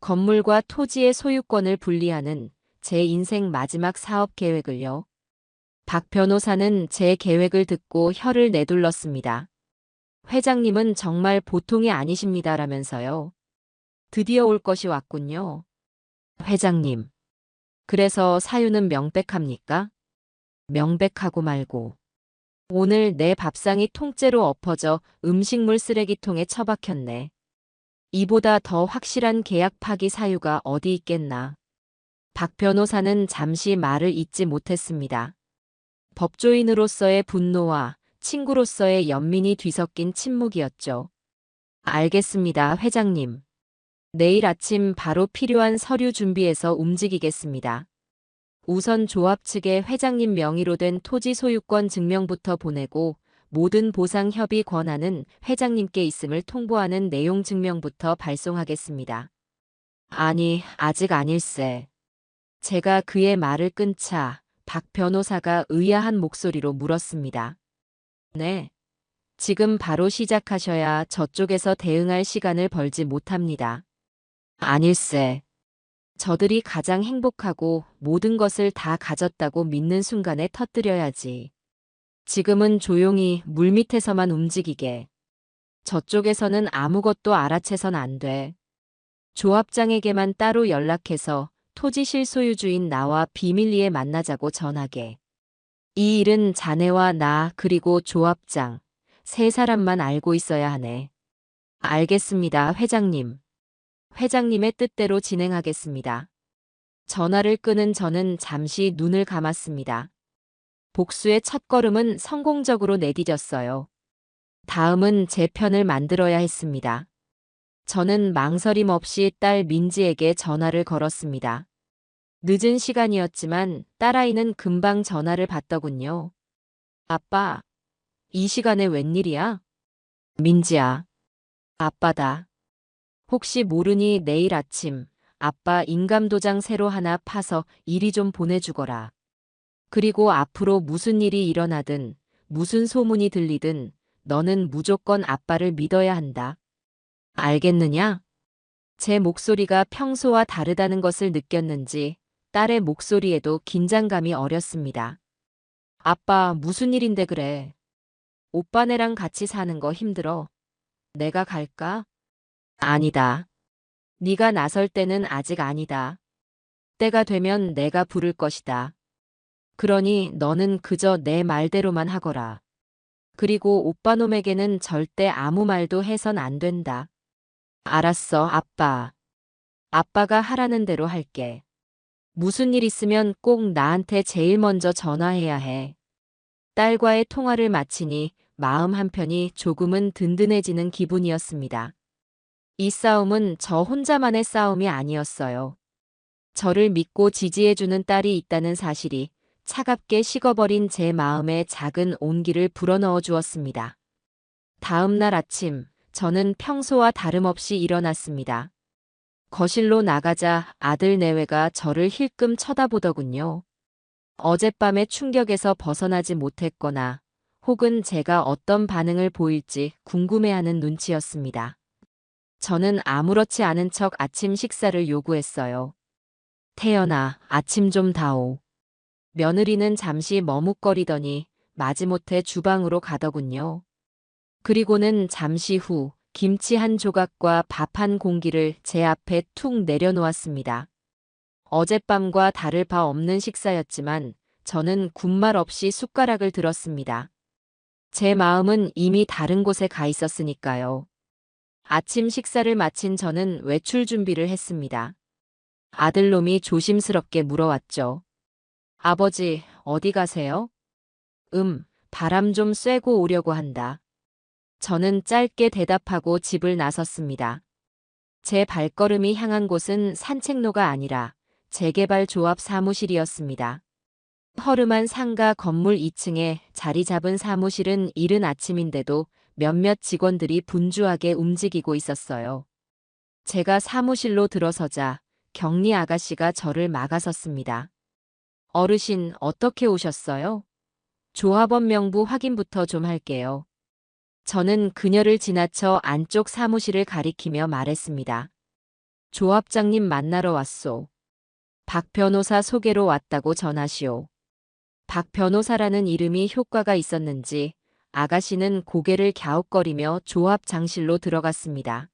건물과 토지의 소유권을 분리하는 제 인생 마지막 사업 계획을요. 박 변호사는 제 계획을 듣고 혀를 내둘렀습니다. 회장님은 정말 보통이 아니십니다라면서요. 드디어 올 것이 왔군요. 회장님. 그래서 사유는 명백합니까? 명백하고 말고. 오늘 내 밥상이 통째로 엎어져 음식물 쓰레기통에 처박혔네. 이보다 더 확실한 계약 파기 사유가 어디 있겠나. 박 변호사는 잠시 말을 잇지 못했습니다. 법조인으로서의 분노와 친구로서의 연민이 뒤섞인 침묵이었죠. 알겠습니다, 회장님. 내일 아침 바로 필요한 서류 준비해서 움직이겠습니다. 우선 조합 측에 회장님 명의로 된 토지 소유권 증명부터 보내고 모든 보상 협의 권한은 회장님께 있음을 통보하는 내용 증명부터 발송하겠습니다. 아니, 아직 아닐세. 제가 그의 말을 끊자 박 변호사가 의아한 목소리로 물었습니다. 네. 지금 바로 시작하셔야 저쪽에서 대응할 시간을 벌지 못합니다. 아닐세. 저들이 가장 행복하고 모든 것을 다 가졌다고 믿는 순간에 터뜨려야지. 지금은 조용히 물밑에서만 움직이게. 저쪽에서는 아무것도 알아채선 안 돼. 조합장에게만 따로 연락해서 토지 실소유주인 나와 비밀리에 만나자고 전하게. 이 일은 자네와 나 그리고 조합장, 세 사람만 알고 있어야 하네. 알겠습니다, 회장님. 회장님의 뜻대로 진행하겠습니다. 전화를 끄는 저는 잠시 눈을 감았습니다. 복수의 첫걸음은 성공적으로 내디뎠어요. 다음은 제 편을 만들어야 했습니다. 저는 망설임 없이 딸 민지에게 전화를 걸었습니다. 늦은 시간이었지만 딸아이는 금방 전화를 받더군요. 아빠, 이 시간에 웬일이야? 민지야. 아빠다. 혹시 모르니 내일 아침 아빠 인감도장 새로 하나 파서 이리 좀 보내주거라. 그리고 앞으로 무슨 일이 일어나든 무슨 소문이 들리든 너는 무조건 아빠를 믿어야 한다. 알겠느냐? 제 목소리가 평소와 다르다는 것을 느꼈는지 딸의 목소리에도 긴장감이 어렸습니다. 아빠 무슨 일인데 그래? 오빠네랑 같이 사는 거 힘들어. 내가 갈까? 아니다. 네가 나설 때는 아직 아니다. 때가 되면 내가 부를 것이다. 그러니 너는 그저 내 말대로만 하거라. 그리고 오빠놈에게는 절대 아무 말도 해선 안 된다. 알았어, 아빠. 아빠가 하라는 대로 할게. 무슨 일 있으면 꼭 나한테 제일 먼저 전화해야 해. 딸과의 통화를 마치니 마음 한편이 조금은 든든해지는 기분이었습니다. 이 싸움은 저 혼자만의 싸움이 아니었어요. 저를 믿고 지지해주는 딸이 있다는 사실이 차갑게 식어버린 제 마음에 작은 온기를 불어넣어 주었습니다. 다음 날 아침, 저는 평소와 다름없이 일어났습니다. 거실로 나가자 아들 내외가 저를 힐끔 쳐다보더군요. 어젯밤의 충격에서 벗어나지 못했거나 혹은 제가 어떤 반응을 보일지 궁금해하는 눈치였습니다. 저는 아무렇지 않은 척 아침 식사를 요구했어요. 태연아, 아침 좀 다오. 며느리는 잠시 머뭇거리더니 마지못해 주방으로 가더군요. 그리고는 잠시 후 김치 한 조각과 밥 한 공기를 제 앞에 툭 내려놓았습니다. 어젯밤과 다를 바 없는 식사였지만 저는 군말 없이 숟가락을 들었습니다. 제 마음은 이미 다른 곳에 가 있었으니까요. 아침 식사를 마친 저는 외출 준비를 했습니다. 아들놈이 조심스럽게 물어왔죠. 아버지, 어디 가세요? 바람 좀 쐬고 오려고 한다. 저는 짧게 대답하고 집을 나섰습니다. 제 발걸음이 향한 곳은 산책로가 아니라 재개발 조합 사무실이었습니다. 허름한 상가 건물 2층에 자리 잡은 사무실은 이른 아침인데도 몇몇 직원들이 분주하게 움직이고 있었어요. 제가 사무실로 들어서자 격리 아가씨가 저를 막아섰습니다. 어르신, 어떻게 오셨어요? 조합원 명부 확인부터 좀 할게요. 저는 그녀를 지나쳐 안쪽 사무실을 가리키며 말했습니다. 조합장님 만나러 왔소. 박 변호사 소개로 왔다고 전하시오. 박 변호사라는 이름이 효과가 있었는지 아가씨는 고개를 갸웃거리며 조합장실로 들어갔습니다.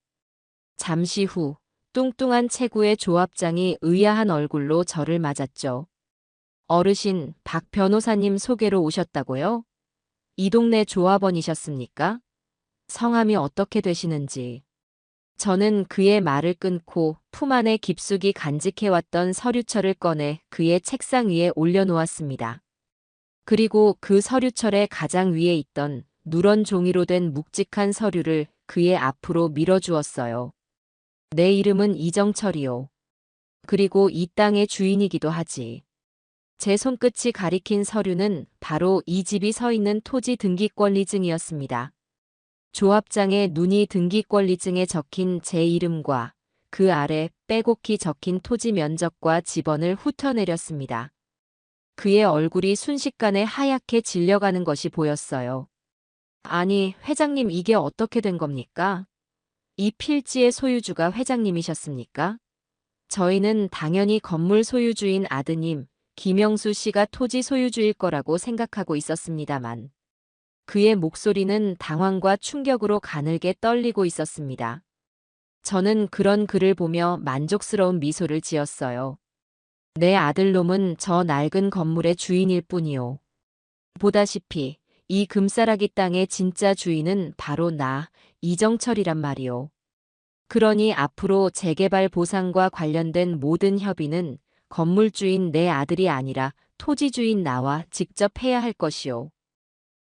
잠시 후 뚱뚱한 체구의 조합장이 의아한 얼굴로 저를 맞았죠. 어르신, 박 변호사님 소개로 오셨다고요? 이 동네 조합원이셨습니까? 성함이 어떻게 되시는지. 저는 그의 말을 끊고 품 안에 깊숙이 간직해왔던 서류철을 꺼내 그의 책상 위에 올려놓았습니다. 그리고 그 서류철의 가장 위에 있던 누런 종이로 된 묵직한 서류를 그의 앞으로 밀어주었어요. 내 이름은 이정철이요. 그리고 이 땅의 주인이기도 하지. 제 손끝이 가리킨 서류는 바로 이 집이 서 있는 토지 등기권리증이었습니다. 조합장의 눈이 등기권리증에 적힌 제 이름과 그 아래 빼곡히 적힌 토지 면적과 지번을 훑어내렸습니다. 그의 얼굴이 순식간에 하얗게 질려가는 것이 보였어요. 아니, 회장님 이게 어떻게 된 겁니까? 이 필지의 소유주가 회장님이셨습니까? 저희는 당연히 건물 소유주인 아드님, 김영수 씨가 토지 소유주일 거라고 생각하고 있었습니다만. 그의 목소리는 당황과 충격으로 가늘게 떨리고 있었습니다. 저는 그런 그를 보며 만족스러운 미소를 지었어요. 내 아들놈은 저 낡은 건물의 주인일 뿐이요. 보다시피 이 금싸라기 땅의 진짜 주인은 바로 나, 이정철이란 말이요. 그러니 앞으로 재개발 보상과 관련된 모든 협의는 건물주인 내 아들이 아니라 토지주인 나와 직접 해야 할 것이요.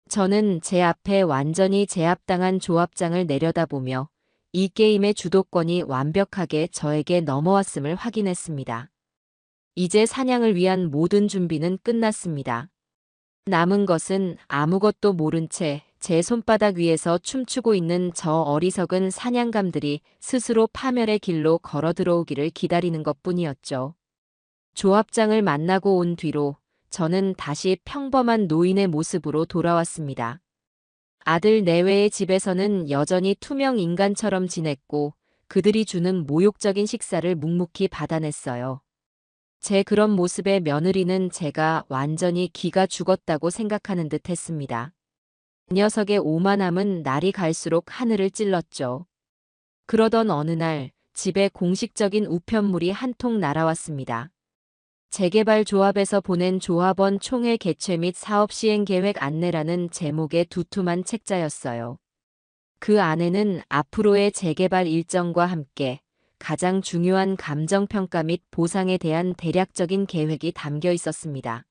저는 제 앞에 완전히 제압당한 조합장을 내려다보며 이 게임의 주도권이 완벽하게 저에게 넘어왔음을 확인했습니다. 이제 사냥을 위한 모든 준비는 끝났습니다. 남은 것은 아무것도 모른 채 제 손바닥 위에서 춤추고 있는 저 어리석은 사냥감들이 스스로 파멸의 길로 걸어 들어오기를 기다리는 것뿐이었죠. 조합장을 만나고 온 뒤로 저는 다시 평범한 노인의 모습으로 돌아왔습니다. 아들 내외의 집에서는 여전히 투명 인간처럼 지냈고 그들이 주는 모욕적인 식사를 묵묵히 받아냈어요. 제 그런 모습에 며느리는 제가 완전히 기가 죽었다고 생각하는 듯 했습니다. 녀석의 오만함은 날이 갈수록 하늘을 찔렀죠. 그러던 어느 날 집에 공식적인 우편물이 한 통 날아왔습니다. 재개발 조합에서 보낸 조합원 총회 개최 및 사업 시행 계획 안내라는 제목의 두툼한 책자였어요. 그 안에는 앞으로의 재개발 일정과 함께 가장 중요한 감정평가 및 보상에 대한 대략적인 계획이 담겨 있었습니다.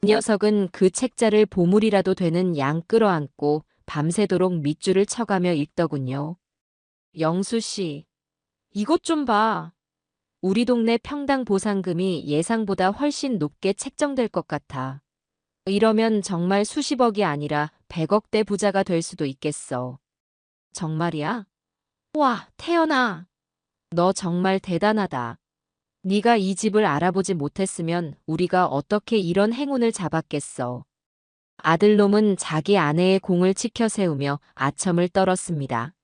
이 녀석은 그 책자를 보물이라도 되는 양 끌어안고 밤새도록 밑줄을 쳐가며 읽더군요. 영수 씨, 이것 좀 봐. 우리 동네 평당 보상금이 예상보다 훨씬 높게 책정될 것 같아. 이러면 정말 수십억이 아니라 100억대 부자가 될 수도 있겠어. 정말이야? 와, 태연아. 너 정말 대단하다. 네가 이 집을 알아보지 못했으면 우리가 어떻게 이런 행운을 잡았겠어. 아들놈은 자기 아내의 공을 치켜 세우며 아첨을 떨었습니다.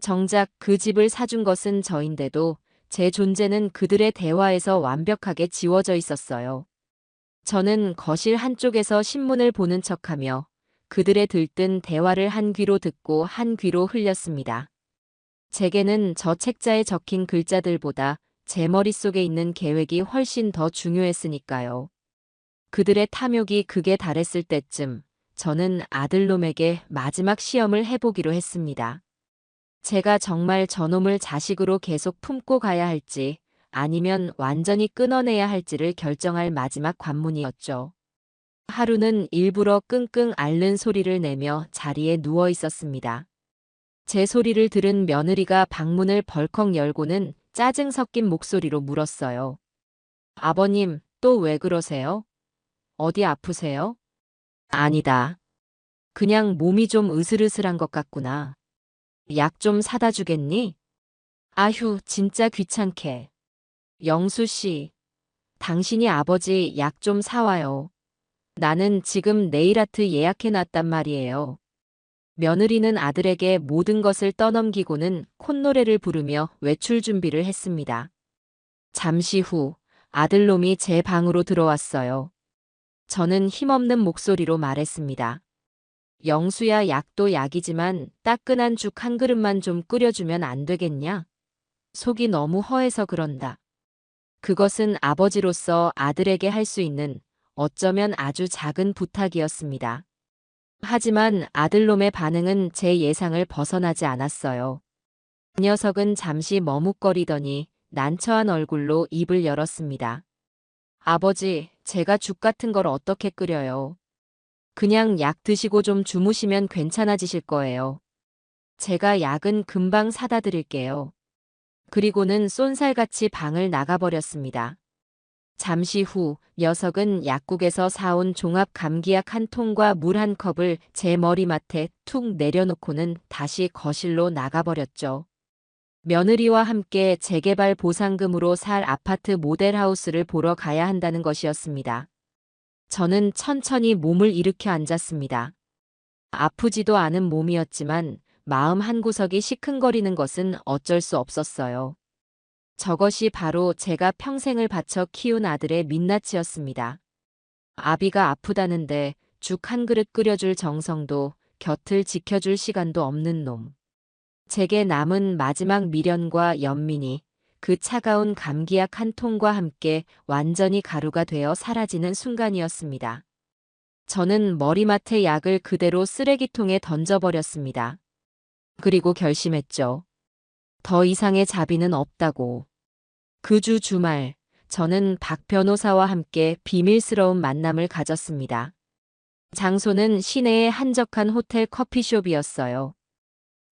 정작 그 집을 사준 것은 저인데도 제 존재는 그들의 대화에서 완벽하게 지워져 있었어요. 저는 거실 한쪽에서 신문을 보는 척하며 그들의 들뜬 대화를 한 귀로 듣고 한 귀로 흘렸습니다. 제게는 저 책자에 적힌 글자들보다 제 머릿속에 있는 계획이 훨씬 더 중요했으니까요. 그들의 탐욕이 극에 달했을 때쯤 저는 아들놈에게 마지막 시험을 해보기로 했습니다. 제가 정말 저놈을 자식으로 계속 품고 가야 할지 아니면 완전히 끊어내야 할지를 결정할 마지막 관문이었죠. 하루는 일부러 끙끙 앓는 소리를 내며 자리에 누워 있었습니다. 제 소리를 들은 며느리가 방문을 벌컥 열고는 짜증 섞인 목소리로 물었어요. 아버님, 또 왜 그러세요? 어디 아프세요? 아니다. 그냥 몸이 좀 으슬으슬한 것 같구나. 약 좀 사다 주겠니? 아휴, 진짜 귀찮게. 영수 씨, 당신이 아버지 약 좀 사와요. 나는 지금 네일아트 예약해 놨단 말이에요. 며느리는 아들에게 모든 것을 떠넘기고는 콧노래를 부르며 외출 준비를 했습니다. 잠시 후 아들놈이 제 방으로 들어왔어요. 저는 힘없는 목소리로 말했습니다. 영수야, 약도 약이지만 따끈한 죽 한 그릇만 좀 끓여주면 안 되겠냐? 속이 너무 허해서 그런다. 그것은 아버지로서 아들에게 할 수 있는 어쩌면 아주 작은 부탁이었습니다. 하지만 아들놈의 반응은 제 예상을 벗어나지 않았어요. 그 녀석은 잠시 머뭇거리더니 난처한 얼굴로 입을 열었습니다. 아버지, 제가 죽 같은 걸 어떻게 끓여요? 그냥 약 드시고 좀 주무시면 괜찮아지실 거예요. 제가 약은 금방 사다 드릴게요. 그리고는 쏜살같이 방을 나가버렸습니다. 잠시 후 녀석은 약국에서 사온 종합 감기약 한 통과 물 한 컵을 제 머리맡에 툭 내려놓고는 다시 거실로 나가버렸죠. 며느리와 함께 재개발 보상금으로 살 아파트 모델하우스를 보러 가야 한다는 것이었습니다. 저는 천천히 몸을 일으켜 앉았습니다. 아프지도 않은 몸이었지만 마음 한구석이 시큰거리는 것은 어쩔 수 없었어요. 저것이 바로 제가 평생을 바쳐 키운 아들의 민낯이었습니다. 아비가 아프다는데 죽 한 그릇 끓여줄 정성도 곁을 지켜줄 시간도 없는 놈. 제게 남은 마지막 미련과 연민이 그 차가운 감기약 한 통과 함께 완전히 가루가 되어 사라지는 순간이었습니다. 저는 머리맡의 약을 그대로 쓰레기통에 던져버렸습니다. 그리고 결심했죠. 더 이상의 자비는 없다고. 그 주 주말, 저는 박 변호사와 함께 비밀스러운 만남을 가졌습니다. 장소는 시내의 한적한 호텔 커피숍이었어요.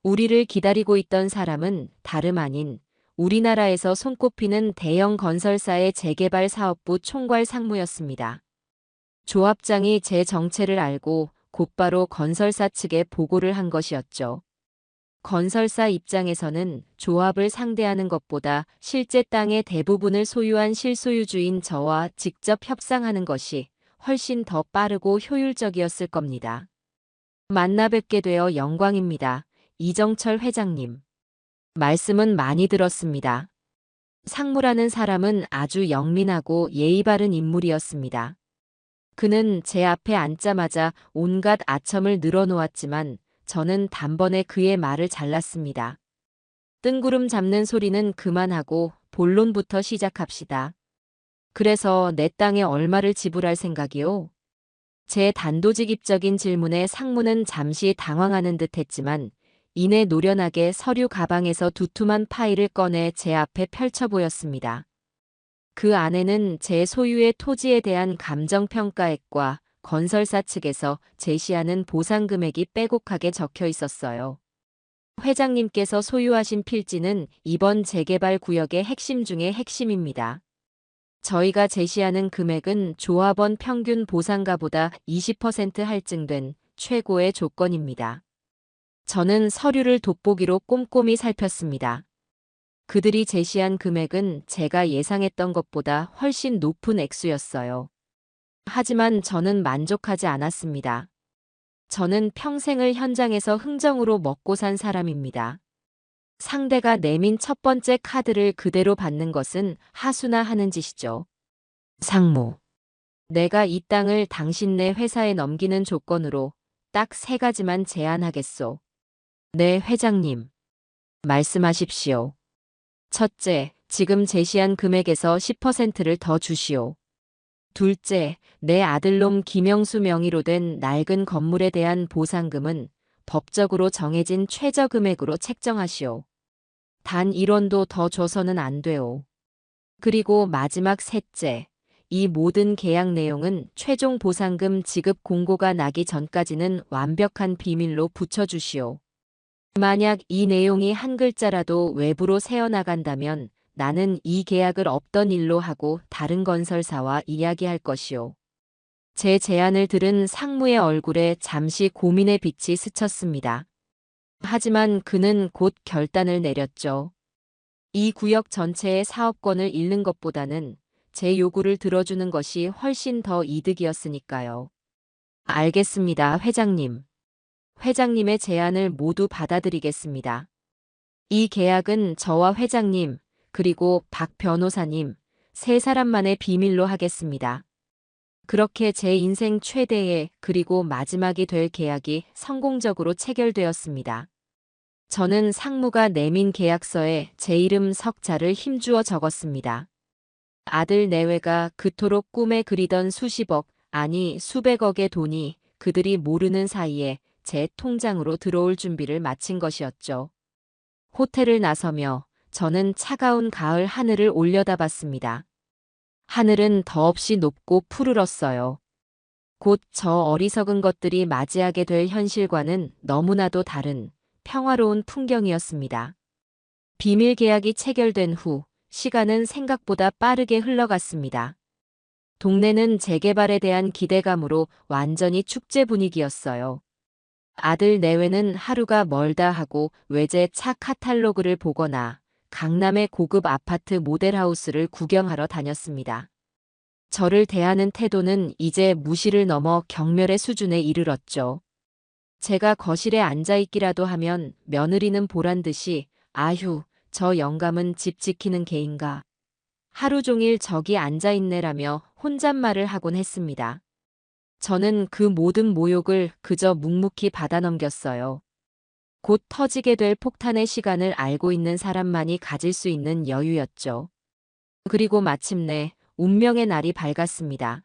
우리를 기다리고 있던 사람은 다름 아닌 우리나라에서 손꼽히는 대형 건설사의 재개발 사업부 총괄 상무였습니다. 조합장이 제 정체를 알고 곧바로 건설사 측에 보고를 한 것이었죠. 건설사 입장에서는 조합을 상대하는 것보다 실제 땅의 대부분을 소유한 실소유주인 저와 직접 협상하는 것이 훨씬 더 빠르고 효율적이었을 겁니다. 만나 뵙게 되어 영광입니다. 이정철 회장님. 말씀은 많이 들었습니다. 상무라는 사람은 아주 영민하고 예의 바른 인물이었습니다. 그는 제 앞에 앉자마자 온갖 아첨을 늘어놓았지만 저는 단번에 그의 말을 잘랐습니다. 뜬구름 잡는 소리는 그만하고 본론부터 시작합시다. 그래서 내 땅에 얼마를 지불할 생각이요? 제 단도직입적인 질문에 상무는 잠시 당황하는 듯 했지만 이내 노련하게 서류 가방에서 두툼한 파일을 꺼내 제 앞에 펼쳐 보였습니다. 그 안에는 제 소유의 토지에 대한 감정평가액과 건설사 측에서 제시하는 보상 금액이 빼곡하게 적혀 있었어요. 회장님께서 소유하신 필지는 이번 재개발 구역의 핵심 중의 핵심입니다. 저희가 제시하는 금액은 조합원 평균 보상가보다 20% 할증된 최고의 조건입니다. 저는 서류를 돋보기로 꼼꼼히 살폈습니다. 그들이 제시한 금액은 제가 예상했던 것보다 훨씬 높은 액수였어요. 하지만 저는 만족하지 않았습니다. 저는 평생을 현장에서 흥정으로 먹고 산 사람입니다. 상대가 내민 첫 번째 카드를 그대로 받는 것은 하수나 하는 짓이죠. 상무. 내가 이 땅을 당신네 회사에 넘기는 조건으로 딱 3가지만 제안하겠소. 네, 회장님. 말씀하십시오. 첫째, 지금 제시한 금액에서 10%를 더 주시오. 둘째, 내 아들놈 김영수 명의로 된 낡은 건물에 대한 보상금은 법적으로 정해진 최저 금액으로 책정하시오. 단 1원도 더 줘서는 안 돼요. 그리고 마지막 셋째, 이 모든 계약 내용은 최종 보상금 지급 공고가 나기 전까지는 완벽한 비밀로 붙여주시오. 만약 이 내용이 한 글자라도 외부로 새어나간다면 나는 이 계약을 없던 일로 하고 다른 건설사와 이야기할 것이오. 제 제안을 들은 상무의 얼굴에 잠시 고민의 빛이 스쳤습니다. 하지만 그는 곧 결단을 내렸죠. 이 구역 전체의 사업권을 잃는 것보다는 제 요구를 들어주는 것이 훨씬 더 이득이었으니까요. 알겠습니다, 회장님. 회장님의 제안을 모두 받아들이겠습니다. 이 계약은 저와 회장님, 그리고 박 변호사님, 3사람만의 비밀로 하겠습니다. 그렇게 제 인생 최대의 그리고 마지막이 될 계약이 성공적으로 체결되었습니다. 저는 상무가 내민 계약서에 제 이름 석자를 힘주어 적었습니다. 아들 내외가 그토록 꿈에 그리던 수십억, 아니 수백억의 돈이 그들이 모르는 사이에 제 통장으로 들어올 준비를 마친 것이었죠. 호텔을 나서며 저는 차가운 가을 하늘을 올려다봤습니다. 하늘은 더없이 높고 푸르렀어요. 곧 저 어리석은 것들이 맞이하게 될 현실과는 너무나도 다른 평화로운 풍경이었습니다. 비밀 계약이 체결된 후 시간은 생각보다 빠르게 흘러갔습니다. 동네는 재개발에 대한 기대감으로 완전히 축제 분위기였어요. 아들 내외는 하루가 멀다 하고 외제 차 카탈로그를 보거나 강남의 고급 아파트 모델하우스를 구경하러 다녔습니다. 저를 대하는 태도는 이제 무시를 넘어 경멸의 수준에 이르렀죠. 제가 거실에 앉아있기라도 하면 며느리는 보란듯이 아휴, 저 영감은 집 지키는 개인가. 하루 종일 저기 앉아있네라며 혼잣말을 하곤 했습니다. 저는 그 모든 모욕을 그저 묵묵히 받아넘겼어요. 곧 터지게 될 폭탄의 시간을 알고 있는 사람만이 가질 수 있는 여유였죠. 그리고 마침내 운명의 날이 밝았습니다.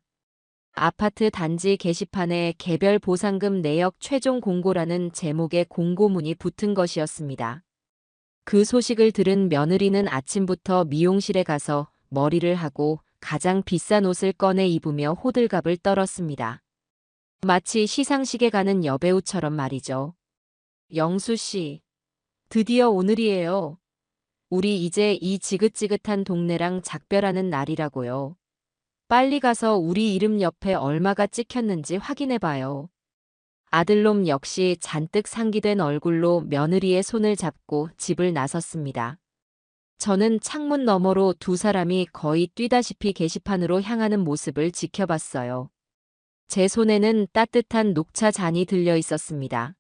아파트 단지 게시판에 개별 보상금 내역 최종 공고라는 제목의 공고문이 붙은 것이었습니다. 그 소식을 들은 며느리는 아침부터 미용실에 가서 머리를 하고 가장 비싼 옷을 꺼내 입으며 호들갑을 떨었습니다. 마치 시상식에 가는 여배우처럼 말이죠. 영수 씨, 드디어 오늘이에요. 우리 이제 이 지긋지긋한 동네랑 작별하는 날이라고요. 빨리 가서 우리 이름 옆에 얼마가 찍혔는지 확인해봐요. 아들놈 역시 잔뜩 상기된 얼굴로 며느리의 손을 잡고 집을 나섰습니다. 저는 창문 너머로 2사람이 거의 뛰다시피 게시판으로 향하는 모습을 지켜봤어요. 제 손에는 따뜻한 녹차 잔이 들려 있었습니다.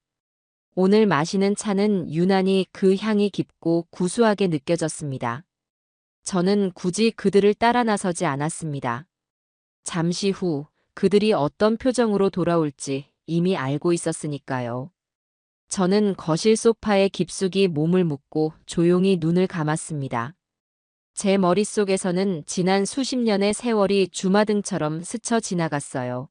오늘 마시는 차는 유난히 그 향이 깊고 구수하게 느껴졌습니다. 저는 굳이 그들을 따라 나서지 않았습니다. 잠시 후 그들이 어떤 표정으로 돌아올지 이미 알고 있었으니까요. 저는 거실 소파에 깊숙이 몸을 묻고 조용히 눈을 감았습니다. 제 머릿속에서는 지난 수십 년의 세월이 주마등처럼 스쳐 지나갔어요.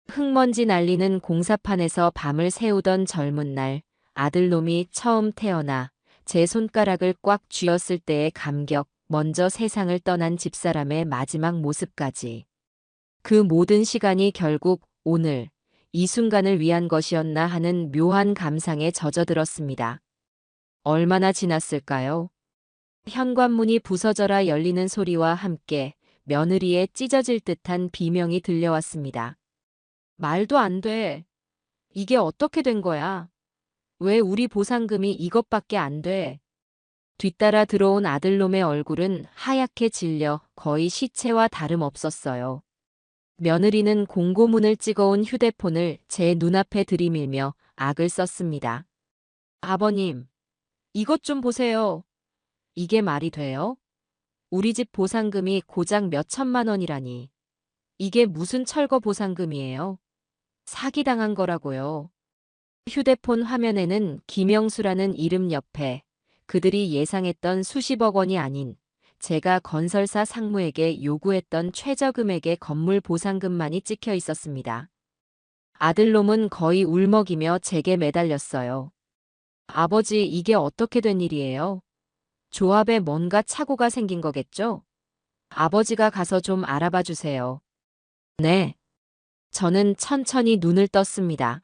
흙먼지 날리는 공사판에서 밤을 새우던 젊은 날, 아들놈이 처음 태어나 제 손가락을 꽉 쥐었을 때의 감격, 먼저 세상을 떠난 집사람의 마지막 모습까지. 그 모든 시간이 결국 오늘, 이 순간을 위한 것이었나 하는 묘한 감상에 젖어들었습니다. 얼마나 지났을까요? 현관문이 부서져라 열리는 소리와 함께 며느리의 찢어질 듯한 비명이 들려왔습니다. 말도 안 돼. 이게 어떻게 된 거야? 왜 우리 보상금이 이것밖에 안 돼? 뒤따라 들어온 아들놈의 얼굴은 하얗게 질려 거의 시체와 다름없었어요. 며느리는 공고문을 찍어온 휴대폰을 제 눈앞에 들이밀며 악을 썼습니다. 아버님, 이것 좀 보세요. 이게 말이 돼요? 우리 집 보상금이 고작 몇 천만 원이라니. 이게 무슨 철거 보상금이에요? 사기당한 거라고요. 휴대폰 화면에는 김영수라는 이름 옆에 그들이 예상했던 수십억 원이 아닌 제가 건설사 상무에게 요구했던 최저금액의 건물 보상금만이 찍혀 있었습니다. 아들놈은 거의 울먹이며 제게 매달렸어요. 아버지, 이게 어떻게 된 일이에요? 조합에 뭔가 착오가 생긴 거겠죠? 아버지가 가서 좀 알아봐 주세요. 네. 저는 천천히 눈을 떴습니다.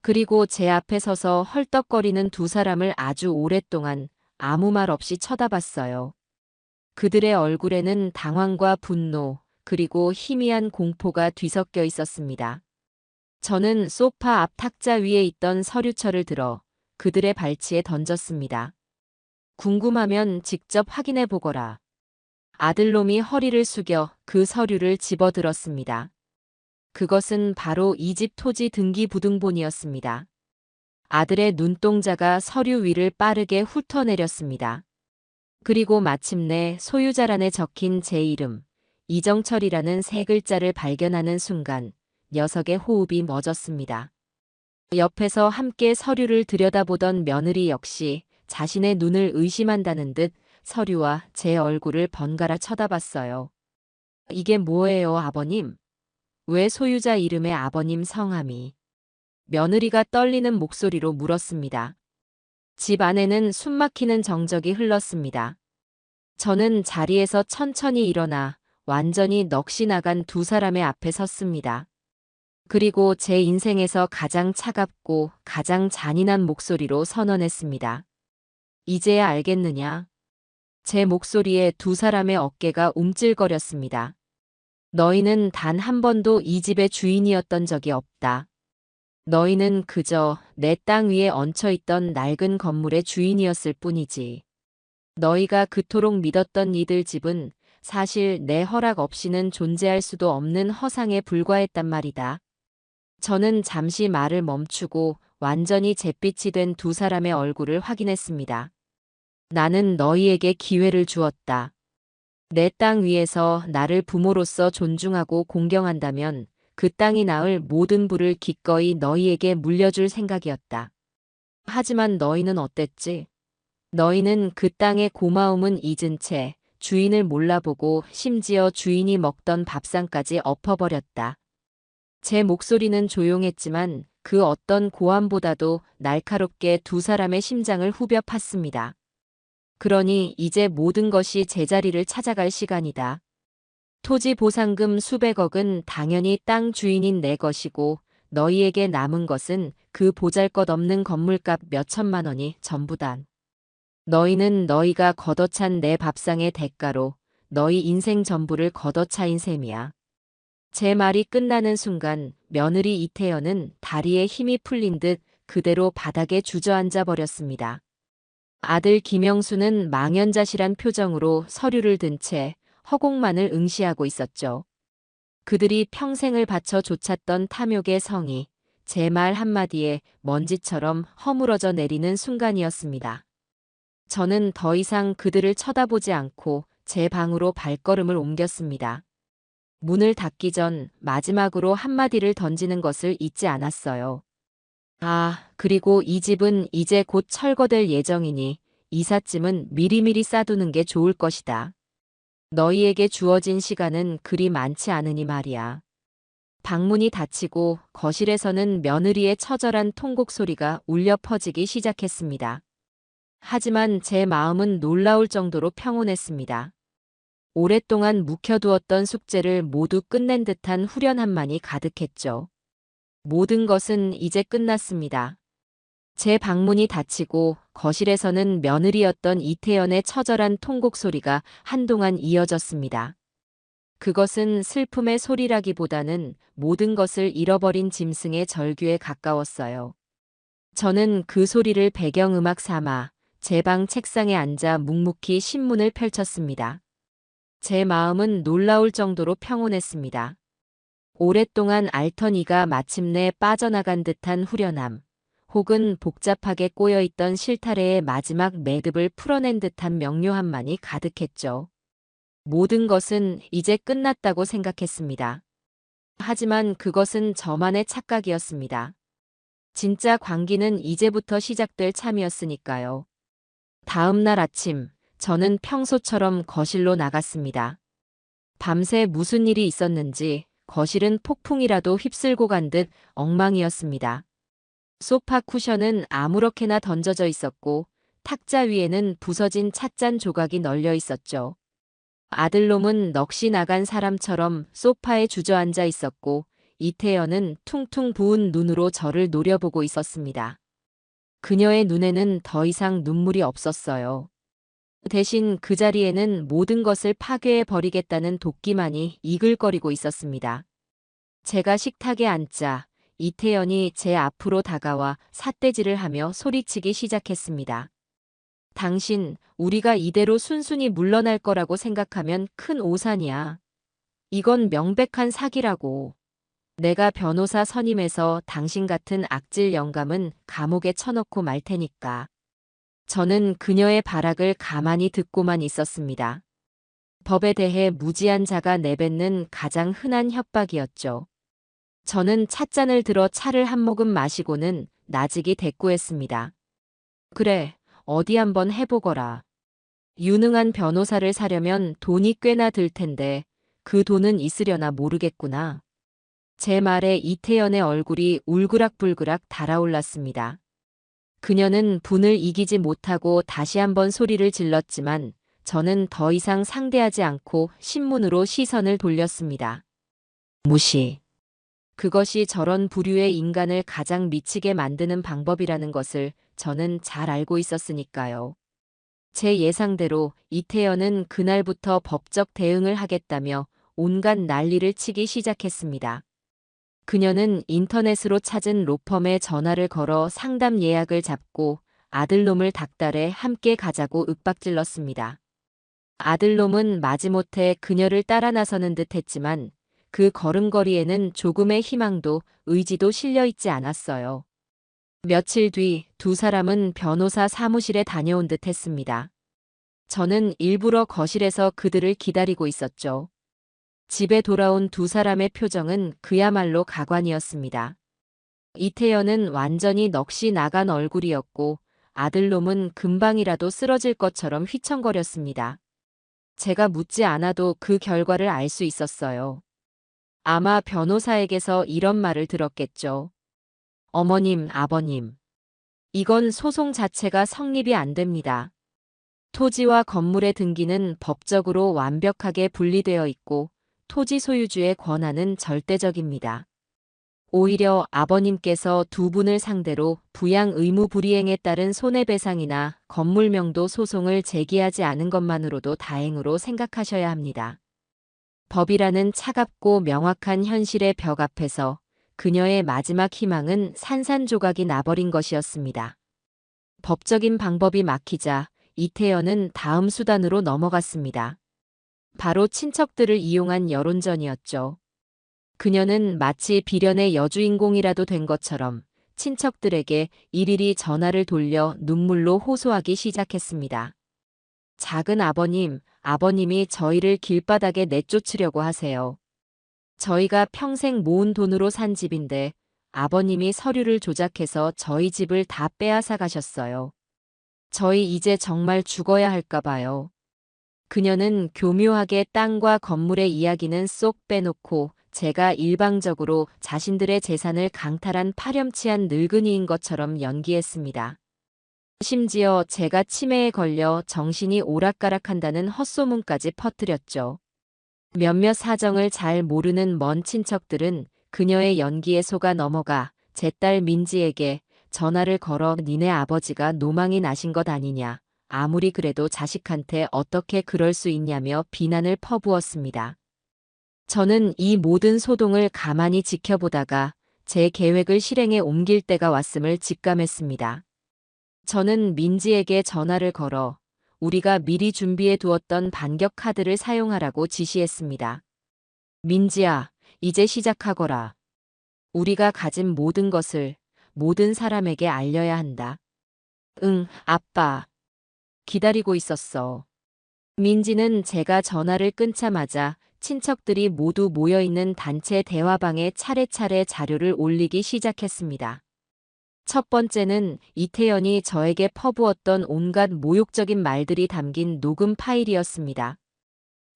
그리고 제 앞에 서서 헐떡거리는 두 사람을 아주 오랫동안 아무 말 없이 쳐다봤어요. 그들의 얼굴에는 당황과 분노, 그리고 희미한 공포가 뒤섞여 있었습니다. 저는 소파 앞 탁자 위에 있던 서류철을 들어 그들의 발치에 던졌습니다. 궁금하면 직접 확인해 보거라. 아들놈이 허리를 숙여 그 서류를 집어들었습니다. 그것은 바로 이 집 토지 등기 부등본이었습니다. 아들의 눈동자가 서류 위를 빠르게 훑어내렸습니다. 그리고 마침내 소유자란에 적힌 제 이름, 이정철이라는 세 글자를 발견하는 순간 녀석의 호흡이 멎었습니다. 옆에서 함께 서류를 들여다보던 며느리 역시 자신의 눈을 의심한다는 듯 서류와 제 얼굴을 번갈아 쳐다봤어요. 이게 뭐예요, 아버님? 왜 소유자 이름에 아버님 성함이? 며느리가 떨리는 목소리로 물었습니다. 집 안에는 숨막히는 정적이 흘렀습니다. 저는 자리에서 천천히 일어나 완전히 넋이 나간 두 사람의 앞에 섰습니다. 그리고 제 인생에서 가장 차갑고 가장 잔인한 목소리로 선언했습니다. 이제야 알겠느냐? 제 목소리에 두 사람의 어깨가 움찔거렸습니다. 너희는 단 한 번도 이 집의 주인이었던 적이 없다. 너희는 그저 내 땅 위에 얹혀있던 낡은 건물의 주인이었을 뿐이지. 너희가 그토록 믿었던 이들 집은 사실 내 허락 없이는 존재할 수도 없는 허상에 불과했단 말이다. 저는 잠시 말을 멈추고 완전히 잿빛이 된 두 사람의 얼굴을 확인했습니다. 나는 너희에게 기회를 주었다. 내 땅 위에서 나를 부모로서 존중하고 공경한다면 그 땅이 낳을 모든 부를 기꺼이 너희에게 물려줄 생각이었다. 하지만 너희는 어땠지? 너희는 그 땅의 고마움은 잊은 채 주인을 몰라보고 심지어 주인이 먹던 밥상까지 엎어버렸다. 제 목소리는 조용했지만 그 어떤 고함보다도 날카롭게 두 사람의 심장을 후벼 팠습니다. 그러니 이제 모든 것이 제자리를 찾아갈 시간이다. 토지 보상금 수백억은 당연히 땅 주인인 내 것이고 너희에게 남은 것은 그 보잘것없는 건물값 몇 천만 원이 전부다. 너희는 너희가 걷어찬 내 밥상의 대가로 너희 인생 전부를 걷어차인 셈이야. 제 말이 끝나는 순간 며느리 이태연은 다리에 힘이 풀린 듯 그대로 바닥에 주저앉아 버렸습니다. 아들 김영수는 망연자실한 표정으로 서류를 든 채 허공만을 응시하고 있었죠. 그들이 평생을 바쳐 좇았던 탐욕의 성이 제 말 한마디에 먼지처럼 허물어져 내리는 순간이었습니다. 저는 더 이상 그들을 쳐다보지 않고 제 방으로 발걸음을 옮겼습니다. 문을 닫기 전 마지막으로 한마디를 던지는 것을 잊지 않았어요. 아, 그리고 이 집은 이제 곧 철거될 예정이니 이삿짐은 미리미리 싸두는 게 좋을 것이다. 너희에게 주어진 시간은 그리 많지 않으니 말이야. 방문이 닫히고 거실에서는 며느리의 처절한 통곡 소리가 울려 퍼지기 시작했습니다. 하지만 제 마음은 놀라울 정도로 평온했습니다. 오랫동안 묵혀두었던 숙제를 모두 끝낸 듯한 후련함만이 가득했죠. 모든 것은 이제 끝났습니다. 제 방문이 닫히고 거실에서는 며느리였던 이태연의 처절한 통곡 소리가 한동안 이어졌습니다. 그것은 슬픔의 소리라기보다는 모든 것을 잃어버린 짐승의 절규에 가까웠어요. 저는 그 소리를 배경음악 삼아 제 방 책상에 앉아 묵묵히 신문을 펼쳤습니다. 제 마음은 놀라울 정도로 평온했습니다. 오랫동안 앓던 이가 마침내 빠져나간 듯한 후련함, 혹은 복잡하게 꼬여있던 실타래의 마지막 매듭을 풀어낸 듯한 명료함만이 가득했죠. 모든 것은 이제 끝났다고 생각했습니다. 하지만 그것은 저만의 착각이었습니다. 진짜 광기는 이제부터 시작될 참이었으니까요. 다음 날 아침, 저는 평소처럼 거실로 나갔습니다. 밤새 무슨 일이 있었는지 거실은 폭풍이라도 휩쓸고 간 듯 엉망이었습니다. 소파 쿠션은 아무렇게나 던져져 있었고 탁자 위에는 부서진 찻잔 조각이 널려 있었죠. 아들놈은 넋이 나간 사람처럼 소파에 주저앉아 있었고 이태연은 퉁퉁 부은 눈으로 저를 노려보고 있었습니다. 그녀의 눈에는 더 이상 눈물이 없었어요. 대신 그 자리에는 모든 것을 파괴해 버리겠다는 도끼만이 이글거리고 있었습니다. 제가 식탁에 앉자 이태연이 제 앞으로 다가와 삿대질을 하며 소리치기 시작했습니다. 당신, 우리가 이대로 순순히 물러날 거라고 생각하면 큰 오산이야. 이건 명백한 사기라고. 내가 변호사 선임해서 당신 같은 악질 영감은 감옥에 쳐넣고 말 테니까. 저는 그녀의 발악을 가만히 듣고만 있었습니다. 법에 대해 무지한 자가 내뱉는 가장 흔한 협박이었죠. 저는 찻잔을 들어 차를 한 모금 마시고는 나직이 대꾸했습니다. 그래, 어디 한번 해보거라. 유능한 변호사를 사려면 돈이 꽤나 들 텐데 그 돈은 있으려나 모르겠구나. 제 말에 이태연의 얼굴이 울그락불그락 달아올랐습니다. 그녀는 분을 이기지 못하고 다시 한번 소리를 질렀지만 저는 더 이상 상대하지 않고 신문으로 시선을 돌렸습니다. 무시. 그것이 저런 부류의 인간을 가장 미치게 만드는 방법이라는 것을 저는 잘 알고 있었으니까요. 제 예상대로 이태연은 그날부터 법적 대응을 하겠다며 온갖 난리를 치기 시작했습니다. 그녀는 인터넷으로 찾은 로펌에 전화를 걸어 상담 예약을 잡고 아들놈을 닥달해 함께 가자고 윽박질렀습니다. 아들놈은 마지못해 그녀를 따라 나서는 듯 했지만 그 걸음걸이에는 조금의 희망도 의지도 실려 있지 않았어요. 며칠 뒤 두 사람은 변호사 사무실에 다녀온 듯 했습니다. 저는 일부러 거실에서 그들을 기다리고 있었죠. 집에 돌아온 두 사람의 표정은 그야말로 가관이었습니다. 이태연은 완전히 넋이 나간 얼굴이었고 아들놈은 금방이라도 쓰러질 것처럼 휘청거렸습니다. 제가 묻지 않아도 그 결과를 알 수 있었어요. 아마 변호사에게서 이런 말을 들었겠죠. 어머님, 아버님. 이건 소송 자체가 성립이 안 됩니다. 토지와 건물의 등기는 법적으로 완벽하게 분리되어 있고 토지 소유주의 권한은 절대적입니다. 오히려 아버님께서 두 분을 상대로 부양 의무 불이행에 따른 손해배상이나 건물명도 소송을 제기하지 않은 것만으로도 다행으로 생각하셔야 합니다. 법이라는 차갑고 명확한 현실의 벽 앞에서 그녀의 마지막 희망은 산산조각이 나버린 것이었습니다. 법적인 방법이 막히자 이태연은 다음 수단으로 넘어갔습니다. 바로 친척들을 이용한 여론전이었죠. 그녀는 마치 비련의 여주인공이라도 된 것처럼 친척들에게 일일이 전화를 돌려 눈물로 호소하기 시작했습니다. 작은 아버님, 아버님이 저희를 길바닥에 내쫓으려고 하세요. 저희가 평생 모은 돈으로 산 집인데 아버님이 서류를 조작해서 저희 집을 다 빼앗아 가셨어요. 저희 이제 정말 죽어야 할까 봐요. 그녀는 교묘하게 땅과 건물의 이야기는 쏙 빼놓고 제가 일방적으로 자신들의 재산을 강탈한 파렴치한 늙은이인 것처럼 연기했습니다. 심지어 제가 치매에 걸려 정신이 오락가락한다는 헛소문까지 퍼뜨렸죠. 몇몇 사정을 잘 모르는 먼 친척들은 그녀의 연기에 속아 넘어가 제 딸 민지에게 전화를 걸어 니네 아버지가 노망이 나신 것 아니냐, 아무리 그래도 자식한테 어떻게 그럴 수 있냐며 비난을 퍼부었습니다. 저는 이 모든 소동을 가만히 지켜보다가 제 계획을 실행에 옮길 때가 왔음을 직감했습니다. 저는 민지에게 전화를 걸어 우리가 미리 준비해 두었던 반격 카드를 사용하라고 지시했습니다. 민지야, 이제 시작하거라. 우리가 가진 모든 것을 모든 사람에게 알려야 한다. 응, 아빠. 기다리고 있었어. 민지는 제가 전화를 끊자마자 친척들이 모두 모여있는 단체 대화방에 차례차례 자료를 올리기 시작했습니다. 첫 번째는 이태연이 저에게 퍼부었던 온갖 모욕적인 말들이 담긴 녹음 파일이었습니다.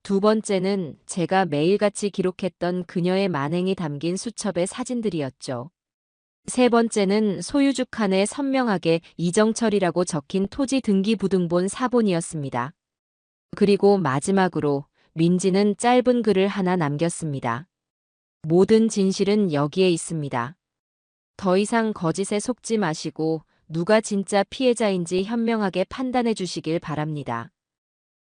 두 번째는 제가 매일같이 기록했던 그녀의 만행이 담긴 수첩의 사진들이었죠. 세 번째는 소유주 칸에 선명하게 이정철이라고 적힌 토지 등기부등본 사본이었습니다. 그리고 마지막으로 민지는 짧은 글을 하나 남겼습니다. 모든 진실은 여기에 있습니다. 더 이상 거짓에 속지 마시고 누가 진짜 피해자인지 현명하게 판단해 주시길 바랍니다.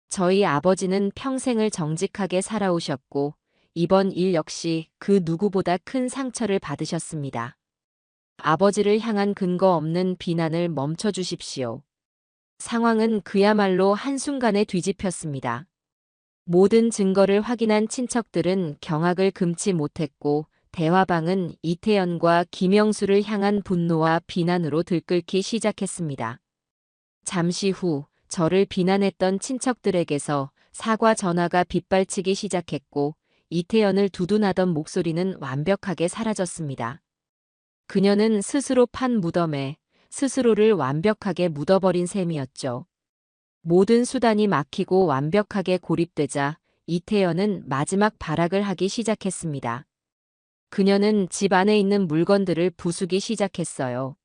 저희 아버지는 평생을 정직하게 살아오셨고 이번 일 역시 그 누구보다 큰 상처를 받으셨습니다. 아버지를 향한 근거 없는 비난을 멈춰 주십시오. 상황은 그야말로 한순간에 뒤집혔습니다. 모든 증거를 확인한 친척들은 경악을 금치 못했고 대화방은 이태연과 김영수를 향한 분노와 비난으로 들끓기 시작했습니다. 잠시 후 저를 비난했던 친척들에게서 사과 전화가 빗발치기 시작했고 이태연을 두둔하던 목소리는 완벽하게 사라졌습니다. 그녀는 스스로 판 무덤에 스스로를 완벽하게 묻어버린 셈이었죠. 모든 수단이 막히고 완벽하게 고립되자 이태연은 마지막 발악을 하기 시작했습니다. 그녀는 집 안에 있는 물건들을 부수기 시작했어요.